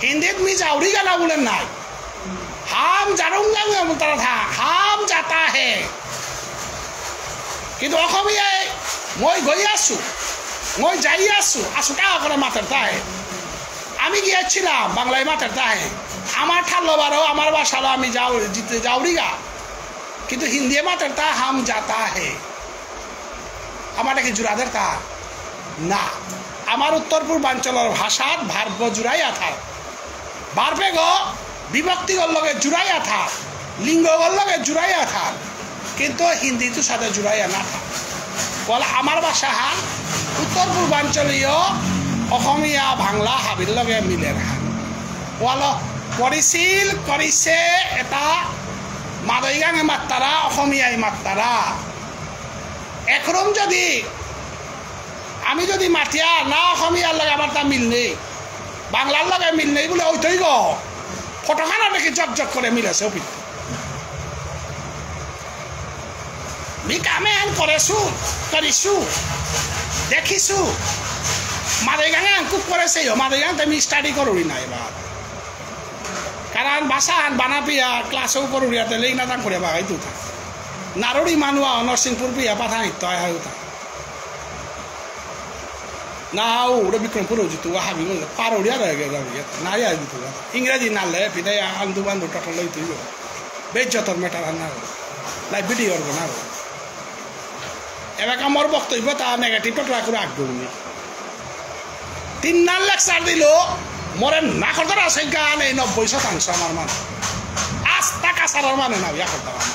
হিন্দিত মি জাউরিগা না বলেন নাই হাম জারুঙ্গা তারা থা হাম যাতা হে কিন্তু অসমীয়ায় মই গৈ আছো মই যাই আছো কা করে মাতের তাহে আমি গিয়েছিলাম বাংলায় মাতের তাহে আমার ঠাল্লো বারো আমার বাসালো আমি জাউরিগা কিন্তু হিন্দি মাতের তা হাম যাতা হে আমার নাকি জুড়াদের তা না আমার উত্তর পূর্বাঞ্চলের ভাষাত ভার্ব জুড়াই আথার ভার্বে গ বিভক্তিগর লগে জুড়াই আথার লিঙ্গগর লগে জুড়াই আথার কিন্তু হিন্দি তো সাথে জুড়াইয়া না থাক বলে আমার ভাষা হান উত্তর পূর্বাঞ্চলীয় অসমীয়া বাংলা হাবির লগে মিলে রাখা বল কৰিছিল কৰিছে এটা মাদৈগাঙে মাত্তারা অসমীয়াই মাত্তারা একরম যদি আমি যদি মাতিয়া না অসমীয়ার লগে আমার তা মিল নেই বাংলার লগে মিল নেই বলে ওইটাই গো ফটোখানা দেখি জকজক করে মিলেছে অপিত মি কামে আন করেছু করিছু দেখিছু মাদৈগাঙে খুব করেছে মাদৈগাঙতে আমি স্টাডি করি না এবার কারণ ভাষা বানাপিয়া ক্লাসও করুরিয়াতে লেই না করে বাগাই তো থাক নারুড়ি মানুয়া নরসিংপুর পিয়া পাঠা নিত্য হয় উঠা না ওরা বিক্রমপুর জিতু হাবি পারোড়িয়া রয়ে গে যাবি না ইয়া জিতু ইংরেজি নালে পিতাই আন্দু বান্ধব টটল লই তুই বেজ্জতর মেটার না লাই ভিডিও করবো না এবার আমার বক্তব্য তা নেগেটিভ টটলা করে আগ্রহী 3 লেকচার দিল মরে না করতে আছে গান এই 90% আমার মানে আস্তা কাছার মানে না ইয়া করতে আমার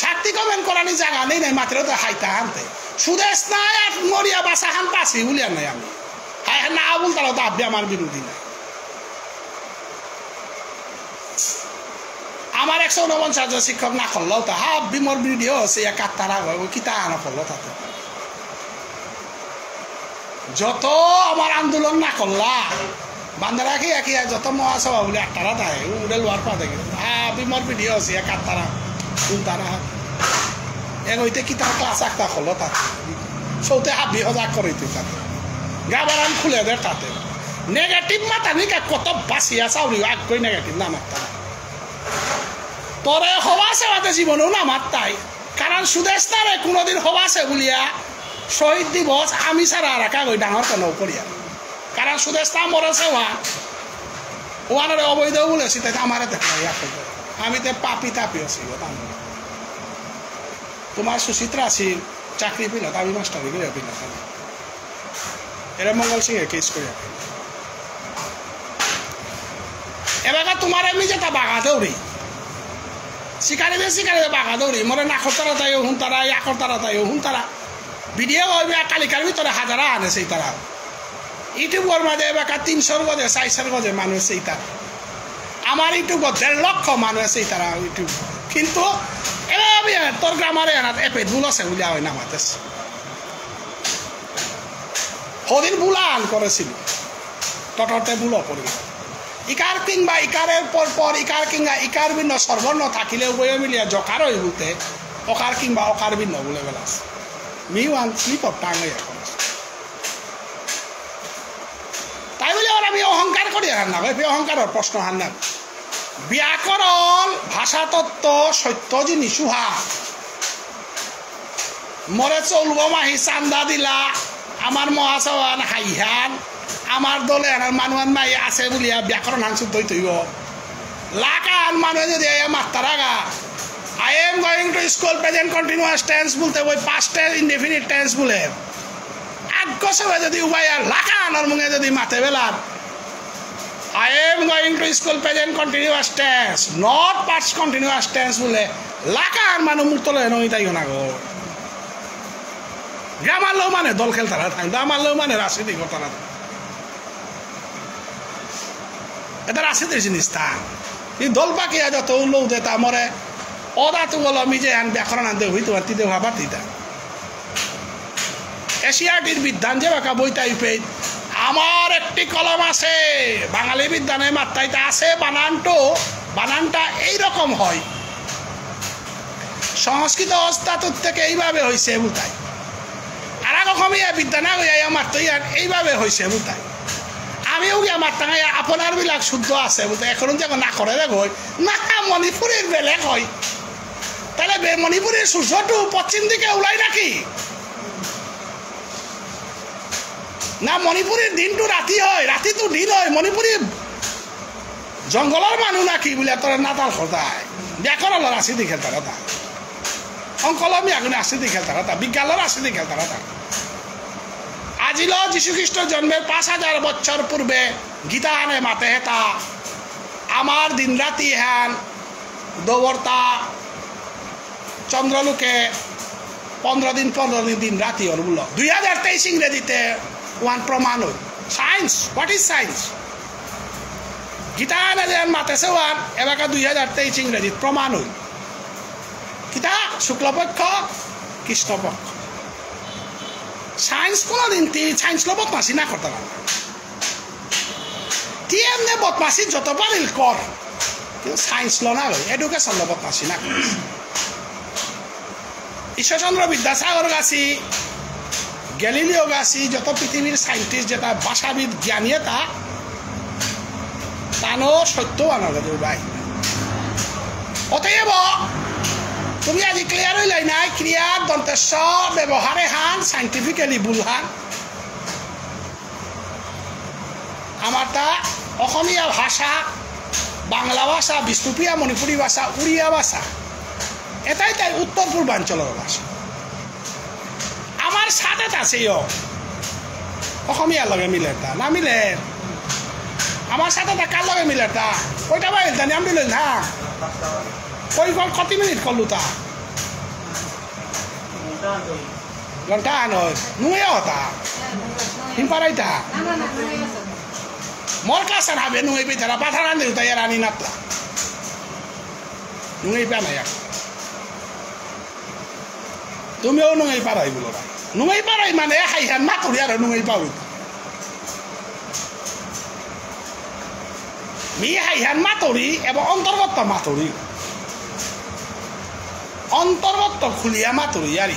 ছাত্রী কমেন্ট করানি জায়গা নেই নাই মাত্র তো হাইতা আনতে সুদেশ নাই আর মরিয়া বাসা হান পাছি বলিয়া নাই আমি হাই না বল তারা তো আব্বে আমার বিরোধী নাই আমার 149 জন শিক্ষক না করলেও তো হা বিমর ভিডিও আছে কাতারা কিতা আনা করলো তাতে যত আমার আন্দোলন না করলা বান্দারা কি একই যত মহাসভা বলে আটটারা দেয় উড়ে লোয়ার পা দেখে বিমর ভিডিও আছে কাতারা তারা এগোইতে কি তার ক্লাস একটা হলো তাতে সৌতে হাবি হজাক করে তুই তাতে গাবারান খুলে দেয় তাতে নেগেটিভ মাথা নিকা কত বাঁচিয়া চাউরি আগই নেগেটিভ না মাত্রা তোরে হওয়া সেবাতে জীবনেও না মাত্রাই কারণ সুদেশ তারে কোনোদিন হওয়া আছে বলিয়া শহীদ দিবস আমি ছাড়া রাখা গই ডাঙর কেন করিয়া কারণ সুদেশ তা মরে সেবা ওয়ানের অবৈধ বলেছি তাই আমারে দেখা আমি তো পাপি তাপি আছি তোমার সুচিত্রা আছি চাকরি পেল আমি মাস্টারি করে পেল এরা মঙ্গল সিং কেস করে এবার তোমার এমনি যেটা বাগা দৌড়ি শিকারি বাগা দৌড়ি মরে নাখর তারা তাই হুন তারা আখর তারা তাই হুন তারা ভিডিও হইবে কালিকার ভিতরে হাজারা আনে সেই তারা ইউটিউবের মাঝে এবার 300 গজে 400 গজে মানুষ সেই তারা আমার ইউটিউব 1.5 লক্ষ মানুষ আছে তারা ইউটিউব কিন্তু আমি তোর গ্রামারে এপে ভুল আছে বলে হয় না মাতেস হদিন বুলান করেছিল টটতে ভুলও পড়ে ইকার কিংবা ইকারের পর ইকার কিংবা ইকার ভিন্ন সর্বর্ণ থাকিলে উভয় মিলিয়া জকার হয়ে বলতে অকার কিংবা অকার ভিন্ন বলে বেলা আছে মি ওয়ান স্লিপ অফ টাং এখন তাই বলে আমি অহংকার করি হার না ভাই অহংকারের প্রশ্ন হার না ব্যাকরণ ভাষাতত্ত্ব সত্য জিনিস সুহা মরে চলব মাহি চান্দা দিলা আমার মহাসভান হাইহান আমার দলে মানুষ নাই আছে বলিয়া ব্যাকরণ হান শুদ্ধ তৈব লাখান মানুষ যদি মাত্রা রাগা I am going to school present continuous tense বলতে ওই পাস্ট টেন্স ইনডেফিনিট টেন্স বলে আগ্রসবে যদি উভয় লাখানোর মুখে যদি মাথে বেলার I am going to school present continuous tense, not past continuous tense বলে লাখান মানুষ মুক্ত লয় নই তাই না গো গ্রামার লোক মানে দল খেলতারা থাকতো আমার লোক মানে রাজনীতি করতারা এটা রাজনীতির জিনিস তা এই দল পাকিয়া যত লোক দেতা মরে অদা তো বলো আমি যে ব্যাকরণ আনতে হইতো আর তিতে ভাবা দিতা এশিয়াটির বিদ্যান যে বাঁকা বইটাই পেয়ে আমার একটি কলম আছে বাঙালি বিদ্যানের মাত্রাইতে আছে বানানটা এইরকম হয় সংস্কৃত অস্তাতুর থেকে এইভাবে হয়েছে বুতাই আর রকমই বিদ্যানা হইয়া মাত্র এইভাবে হয়েছে বুতাই আমিও গিয়া মাত্রাই আপনার বিলাক শুদ্ধ আছে বুঝতে এখন যখন না করে দেখো না মণিপুরের বেলেগ হয় তাহলে মণিপুরের সূর্যটু পশ্চিম দিকে উলাই নাকি না মণিপুরের দিনটু রাতি হয় রাতি তো দিন হয় মণিপুরি জঙ্গলের মানুষ নাকি বলে তোর নাতাল খোদায় ব্যাকরণের রাশিদি খেলতারা তা অঙ্কলমি আগুনে আসিদি খেলতারা তা বিজ্ঞানের আসিদি খেলতারা তা আজিল যীশুখ্রিস্ট জন্মের 5000 বছর পূর্বে গীতা আনে মাতে হেতা আমার দিন রাতি হ্যান দৌড়তা চন্দ্রলোকে 15 দিন রাতি ওর বলল 2023 ইংরেজিতে ওয়ান প্রমাণ science what is science Gita মাতেছে ওয়ান এবার 2023 ইংরেজিত প্রমাণ হই গীতা শুক্লপক্ষ কৃষ্ণপক্ষ সায়েন্স কোনোদিন সায়েন্স লো বদমাসি না করতে পারে তি এমনি বদমাসি যত পারিল কর কিন্তু সায়েন্স লো না এডুকেশন লো বদমাসি না করে ঈশ্বরচন্দ্র বিদ্যাসাগর গাছি গ্যালিলিও গাছি যত পৃথিবীর সাইন্টিস্ট যেটা ভাষাবিদ জ্ঞানী তা তানো সত্য আনার ভাই অতএব তুমি আজি ক্লিয়ার হইলাই নাই ক্রিয়ার দন্তেশ্ব ব্যবহারে হান সাইন্টিফিক্যালি ভুল হান আমার তা অসমীয়া ভাষা বাংলা ভাষা বিষ্ণুপ্রিয়া মণিপুরী ভাষা উড়িয়া ভাষা এটাই তাই উত্তর পূর্বাঞ্চলের ভাষা আমার সাথে আছে অসমীয়ার লগে মিলে তা না মিলে আমার সাথে কার লগে মিলে তা কইটা বাইল তা নাম দিলেন না কই কত মিনিট করলু তা ঘন্টা নয় নুয়ে হতা হিমপারাইতা মোর কাছে নাবে নুয়ে পেতারা পাথা রান্ধে তাই রানি নাতলা নুয়ে পা নাই তুমিও নুয়ে পারাই বলো নুয়ে পারাই মানে হাইহান মাতুরি আর নুয়ে পাবি মি হাইহান মাতুরি এবং অন্তর্গত মাতুরি অন্তর্গত খুলিয়া মাতুরি আর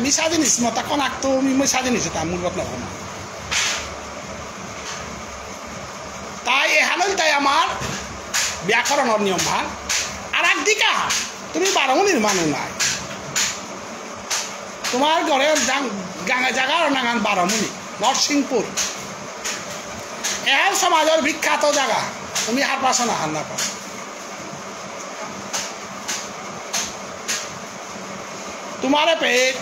মিশা জিনিস মতা কনাক তো মিশা জিনিস তা মূলত নকম তাই এহানল তাই আমার ব্যাকরণের নিয়ম ভাগ আর একদিকে তুমি বারমুনির মানুষ নাই তোমার ঘরের জায়গার নাগান বারমুনি নরসিংপুর এর সমাজের বিখ্যাত জায়গা তুমি হার পাশো না হার না পাও তোমারে পেট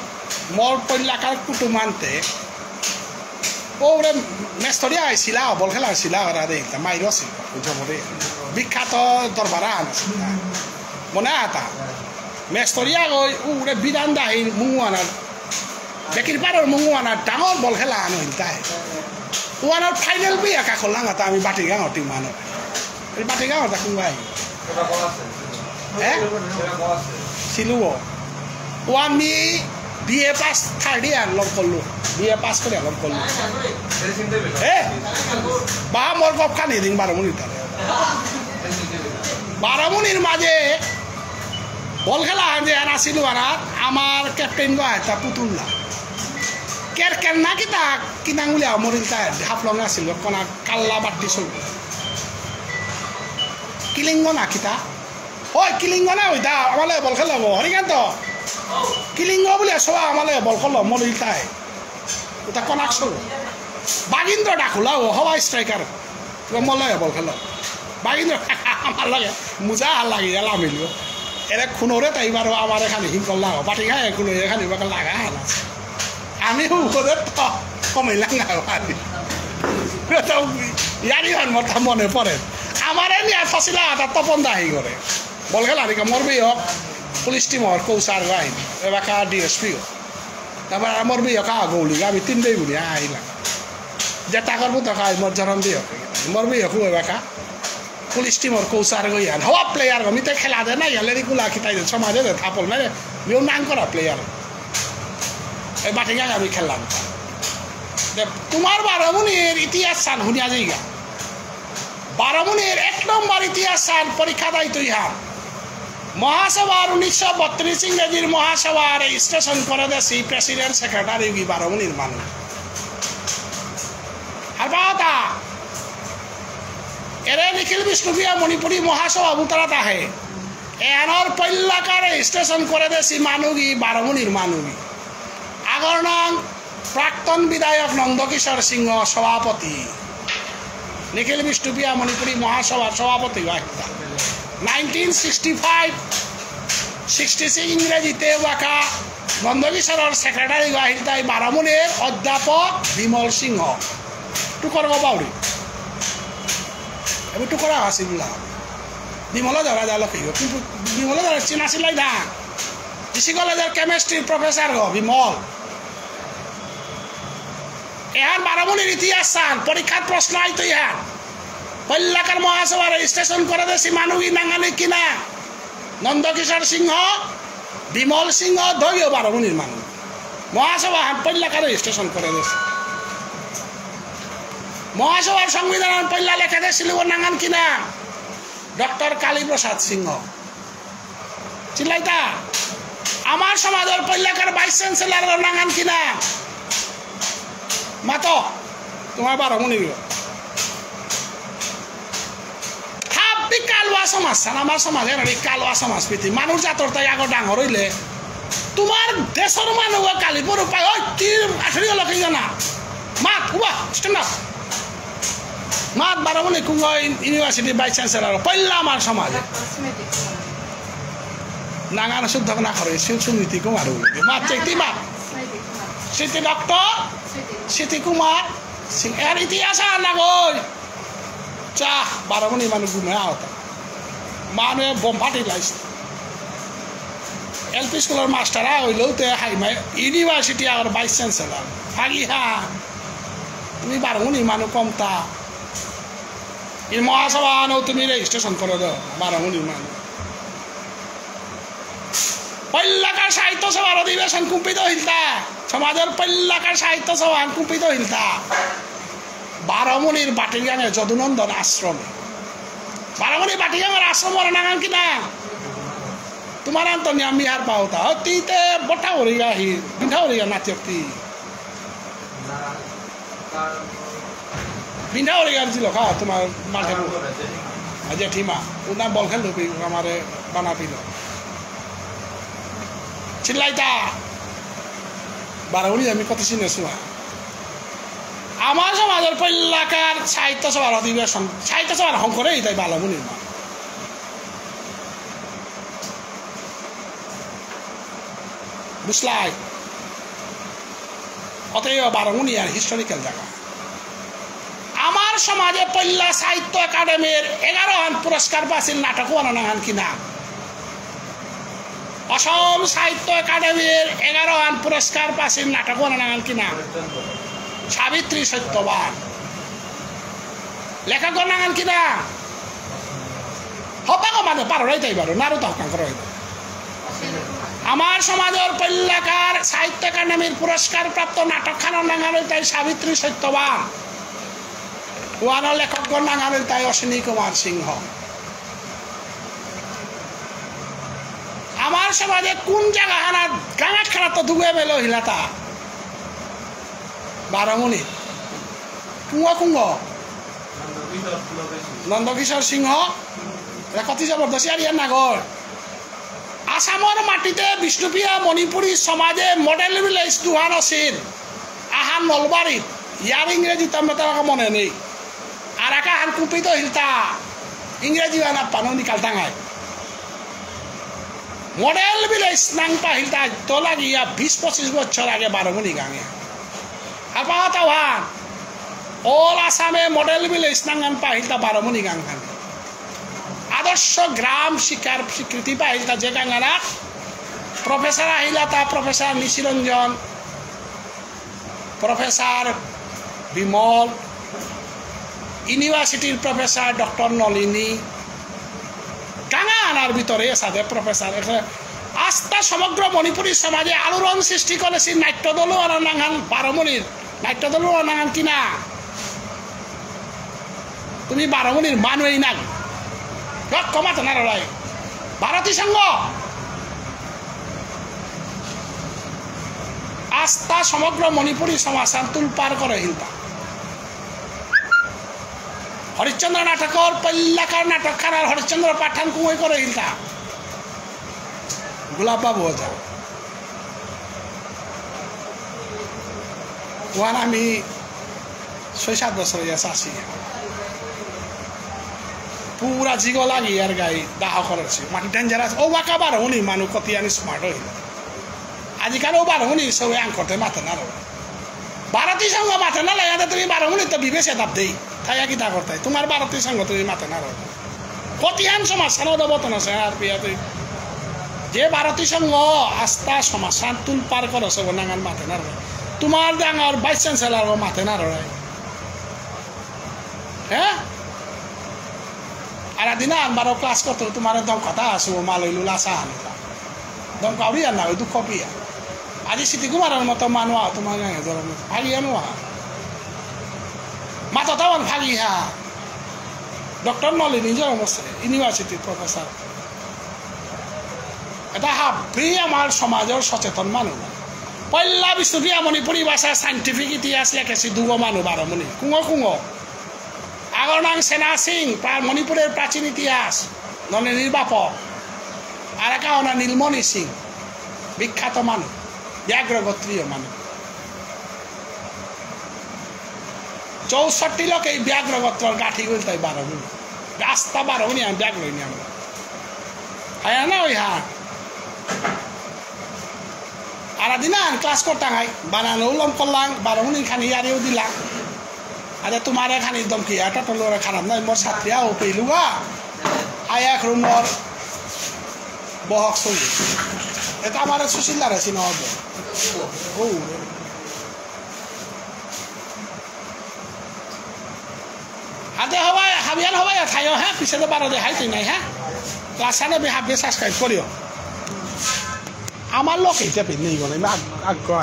মোর পল্লাকার কুটুমানতে ওরে মেস্তরিয়া আইছিলা বল খেলা আইছিলা ওরা দেখতা মাইর আছিল বুঝবরে বিখ্যাত দরবারা আনছিল মনে আতা মেস্তরিয়া গই ওরে বিধান দাহিন মুঙানার বেকির পারর মুঙানার ডাঙর বল খেলা আনইল তাই ওয়ানার ফাইনাল বি একা করলাম তা আমি বাটিগাঁও টিম মানো এই বাটিগাঁও তা কোনবাই হ্যাঁ সিলুও ও আমি BA pass third year log করলো বিএ পাস করে লগ করলো বা মোর গপ খানি দিন বারমুনির তারে বারমুনির মাঝে বল খেলা যে আসিল আমার ক্যাপ্টেন গো তা পুতুল্লা কের কের না কিতা কিনাঙ্গুলি মরিল তাই হাফলং আসিল কনা কাল্লা বাটি চল কিলিঙ্গ না কিতা ওই কিলিঙ্গ না ওইটা আমার বল খেলাব হরিকান্ত কিলিঙ্গ বলে সবা আমার বল খেল মরিল তাই ওটা কনাক চল বাগিন্দ্র ডাকুলা ও হওয়া স্ট্রাইকার মলে বল খেল বাগিন্দ্র আমার লাগে মোজা হাল লাগে এলা মিলিও এরা খুনরে তাই বারো আমার এখানে হিংকল লাগাও বাটি খায় খুনো এখানে লাগা হাল আছে আমি ওদের কমাইলাম না ইয়ারি মতো মনে পড়ে আমার নিয়ে ফাঁসিলা তার তপন দাহি করে বল খেলা দিকে মরবি হোক পুলিশ টিমর কৌচার গাইন এবার ডিএসপি হোক তারপর মরবি হোক গৌলি আমি তিনটাই বলি আইলাম যে টাকার মতো খাই মোর জরম দিয়ে হোক মরবি হোক এবার পুলিশ টিমর কৌচার গই আন হওয়া প্লেয়ার আমি তো খেলা দে না ইয়ালেরি কুলা খিতাই সমাজে থাপল না বিও নাং করা প্লেয়ার এই বাটিগাঁ আমি খেললাম তোমার বারমুনির ইতিহাস চান শুনিয়া যাইগা বারমুনির 1 নম্বর ইতিহাস চান পরীক্ষা দায়িত্ব ইহার মহাসভার 1932 ইংরেজির মহাসভার স্টেশন করে দেশি প্রেসিডেন্ট সেক্রেটারি বারমুনির মানুষ আর বাতা এরে নিখিল বিষ্ণুপ্রিয়া মণিপুরী মহাসভা বুতরাত আহে এনর পল্লাকারে স্টেশন করে দেশি মানুগি বারমুনির মানুগি আগর নাম প্রাক্তন বিধায়ক নন্দকিশোর সিংহ সভাপতি নিখিল বিষ্ণুপ্রিয়া মণিপুরী মহাসভার সভাপতি 1965-66 ইংরেজিতে ওয়াকা নন্দকিশোরের সেক্রেটারি গাহিল তাই বারমুনির অধ্যাপক বিমল সিংহ টুকর বাউরি এবার টুকরা আসি বলা বিমল ধরা যা লক্ষ্য কিন্তু বিমল ধরা চিনা ছিলাই না ডিসি কলেজের কেমিস্ট্রির প্রফেসর গো বিমল এহার বারমুনির ইতিহাস চান পরীক্ষার প্রশ্ন আইতো ইহার পল্লাকার মহাসভার স্টেশন করে দেশি মানুষ নাঙ্গানি কিনা নন্দকিশোর সিংহ বিমল সিংহ ধৈর্য বারমুনির মানুষ মহাসভা পল্লাকার স্টেশন করে দেশি মহাসভার সংবিধান পল্লা লেখা দিয়েছিল নাঙ্গান কিনা ডক্টর কালীপ্রসাদ সিংহ চিল্লাইতা আমার সমাজের পল্লাকার ভাইস চ্যান্সেলর নাঙ্গান কিনা মাতো তোমার বারমুনির কালুৱা সমাজ আমাৰ সমাজে কালুৱা সমাজ পিঠি মানুহ জাতৰ তাই আগৰ ডাঙৰ হইলে তোমার দেশের মানুষ কালিপুর উপায় ওই তীর আঠেরি লোক জানা মাত উবা স্ট্যান্ড আপ মাত বারমণি কুঙ্গ ইউনিভার্সিটি ভাইস চ্যান্সেলর পয়লা আমার সমাজে নাঙান শুদ্ধ না করে সুনীতি কুমার মাত চেকটি মাত স্মৃতি ডক্টর স্মৃতি কুমার সিং এর ইতিহাস না গই চা বারমণি মানুষ ঘুমে আহত মানে বোম ফাটি লাইছে এলপি স্কুলের মাস্টারা হইলেও তো হাইমাই ইউনিভার্সিটি আর ভাইস চ্যান্সেলর হাগি হা তুমি বারমণি মানুষ কমতা এই মহাসভা তুমি রেজিস্ট্রেশন করে দাও বারমণি মানুষ পল্লাকার সাহিত্য সভার অধিবেশন কুম্পিত হিলতা সমাজের পল্লাকার সাহিত্য সভা কুম্পিত হিলতা বারমণির বাটিগাঙে যদুনন্দন আশ্রমে বারমণি বাটিগাঙের আশ্রম নাগান কিনা তোমার আন্তনি আমি আর পাওতা তিতে বটা হরিগা হি বিন্ধা হরিগা নাচকতি বিন্ধা হরিগা ছিল খা তোমার মাঠে জেঠিমা উনা বল খেল ঢুকি আমারে বানা পিল চিল্লাইতা বারমণি আমি কত চিনেছো আমার সমাজের পল্লাকার সাহিত্য সভার অধিবেশন সাহিত্য সভার হংকরে তাই বারমণির মা বুঝলাই অতএব বারমণি আর হিস্টোরিক্যাল জায়গা আমার সমাজে পল্লা সাহিত্য একাডেমির 11 পুরস্কার পাইছিল নাটক বানান কিনা অসম সাহিত্য একাডেমির 11 পুরস্কার পাইছিল নাটক বানান কিনা সাবিত্রী সত্যবান লেখক বানান কিনা হতাক মানে পারো তাই পারো নারো তহকান করো আমার সমাজের পল্লাকার সাহিত্য একাডেমির পুরস্কার প্রাপ্ত নাটক খানার নাঙাল তাই সাবিত্রী সত্যবান ওয়ানো লেখকগণ নাঙাল তাই অশ্বিনী কুমার সিংহ আমার সমাজে কোন জায়গা হানা গাঙা খেলা তো ধুয়ে মেলো হিলাতা বারমণি কুঙ্গ কুঙ্গ নন্দকিশোর সিংহ কতি জবরদস্তি আর ইয়ার নাগর আসামৰ মাটিতে বিষ্ণুপ্ৰিয়া মণিপুৰী সমাজে মডেল ভিলেজ দুহান আছিল আহান নলবাৰীত ইয়ার ইংরেজি তার মনে নেই আর একা হান কুপিত হিলতা ইংরেজি আনা পানো নিকাল টাঙায় মডেল ভিলেজ নাংপা হিলতা তো লাগিয়া 20-25 বছর আগে বারমণি গাঙে আর পাওয়া তাওয়ান অল আসামে মডেল ভিলেজ নাঙ্গান পা হিলতা বারমণি গাং খান আদর্শ গ্রাম শিক্ষার স্বীকৃতি পাইলতা যে গাঙ্গানা প্রফেসর আহিলাতা প্রফেসর নিশিরঞ্জন প্রফেসর বিমল ইউনিভার্সিটির প্রফেসর ডক্টর নলিনী গাঙা আনার ভিতরে সাথে প্রফেসর আস্থা সমগ্র মণিপুরী সমাজে আলোড়ন সৃষ্টি করেছি নাট্যদল নাঙান বারমণির নাট্যদল নাঙান কিনা তুমি বারমণির মানুষই না কমাতে না লড়াই ভারতী সংঘ আস্থা সমগ্র মণিপুরী সমাজ তুল পার করে হিলতা হরিশ্চন্দ্র নাটকর পল্লাকার নাটক খানার হরিশ্চন্দ্র পাঠান কুমই করে হিলতা গোলাপ বাবু হজা ওয়ান আমি 6-7 বছর আসি পুরা জিগো লাগি আর গাই দাহ করেছে মাটি ডেঞ্জারাস ও বাঁকা বারমণি মানুষ কতি আনি স্মার্ট হইল আজিকাল ও বারমণি সবাই আঙ্কতে মাথে না ভারতী সংঘ মাথে না লাগে তুমি বারমণি তো বিবেচে দাব দেই তাই কি তা করতে তোমার ভারতী সংঘ তুমি মাথে না কতিহান সমাজখান বতন আছে আর পিয়াতে যে ভারতী সংঘ আস্থা সমাজখান তুল পার করছে নাঙান মাথে না তোমার ডাঙর ভাইস চ্যান্সেলর মাথে না রয় হ্যাঁ আর দিনা আনবারও ক্লাস করতে তোমার দম কথা আসো মালইলু লাসা আনতা দম কাউরি আর না ওই দুঃখ পিয়া আজি সিটি কুমারের মতো মানুষ তোমার ভাগি আনো মাথা তাওয়ান ভাগি হা ডক্টর নলিনী যে ইউনিভার্সিটির প্রফেসর এটা হাবি আমার সমাজের সচেতন মানুষ পল্লা বিষ্ণুপ্ৰিয়া মণিপুৰী ভাষা সাইন্টিফিক ইতিহাস লেখেছি দুগো মানুষ বারমণি কুঙো কুঙো আগৰ নাম সেনা সিং মণিপুরের প্রাচীন ইতিহাস ননে নির্বাপক আর একা ওনা নীলমণি সিং বিখ্যাত মানুষ ব্যাঘ্র গোত্রীয় মানুষ 64 লোক এই ব্যাঘ্র গোত্রর গাঠি গুলতে 12 মিনিট রাস্তা 12 মিনিট আমি ব্যাঘ্র নিয়ে আমরা হ্যাঁ না ওই হ্যাঁ আর দিন ক্লাস করতাম হাই বানানো উলম করলাম 12 মিনিট খানি ইয়ারেও দিলাম আরে তোমার এখানে একদম কি এটা তো লোরা খারাপ নাই মোর ছাত্রীয়া ও পেলুগা আই এক রুমর বহক সঙ্গে এটা আমার সুশীলার আছে না হবে ও হাতে হবাই হাবিয়ান হবাই থাইও হ্যাঁ পিছনে 12 দে হাই তুই নাই হ্যাঁ ক্লাসানে বে হাবে সাবস্ক্রাইব করিও আমার লোক এইটা পেন নেই গনে আগ্রহ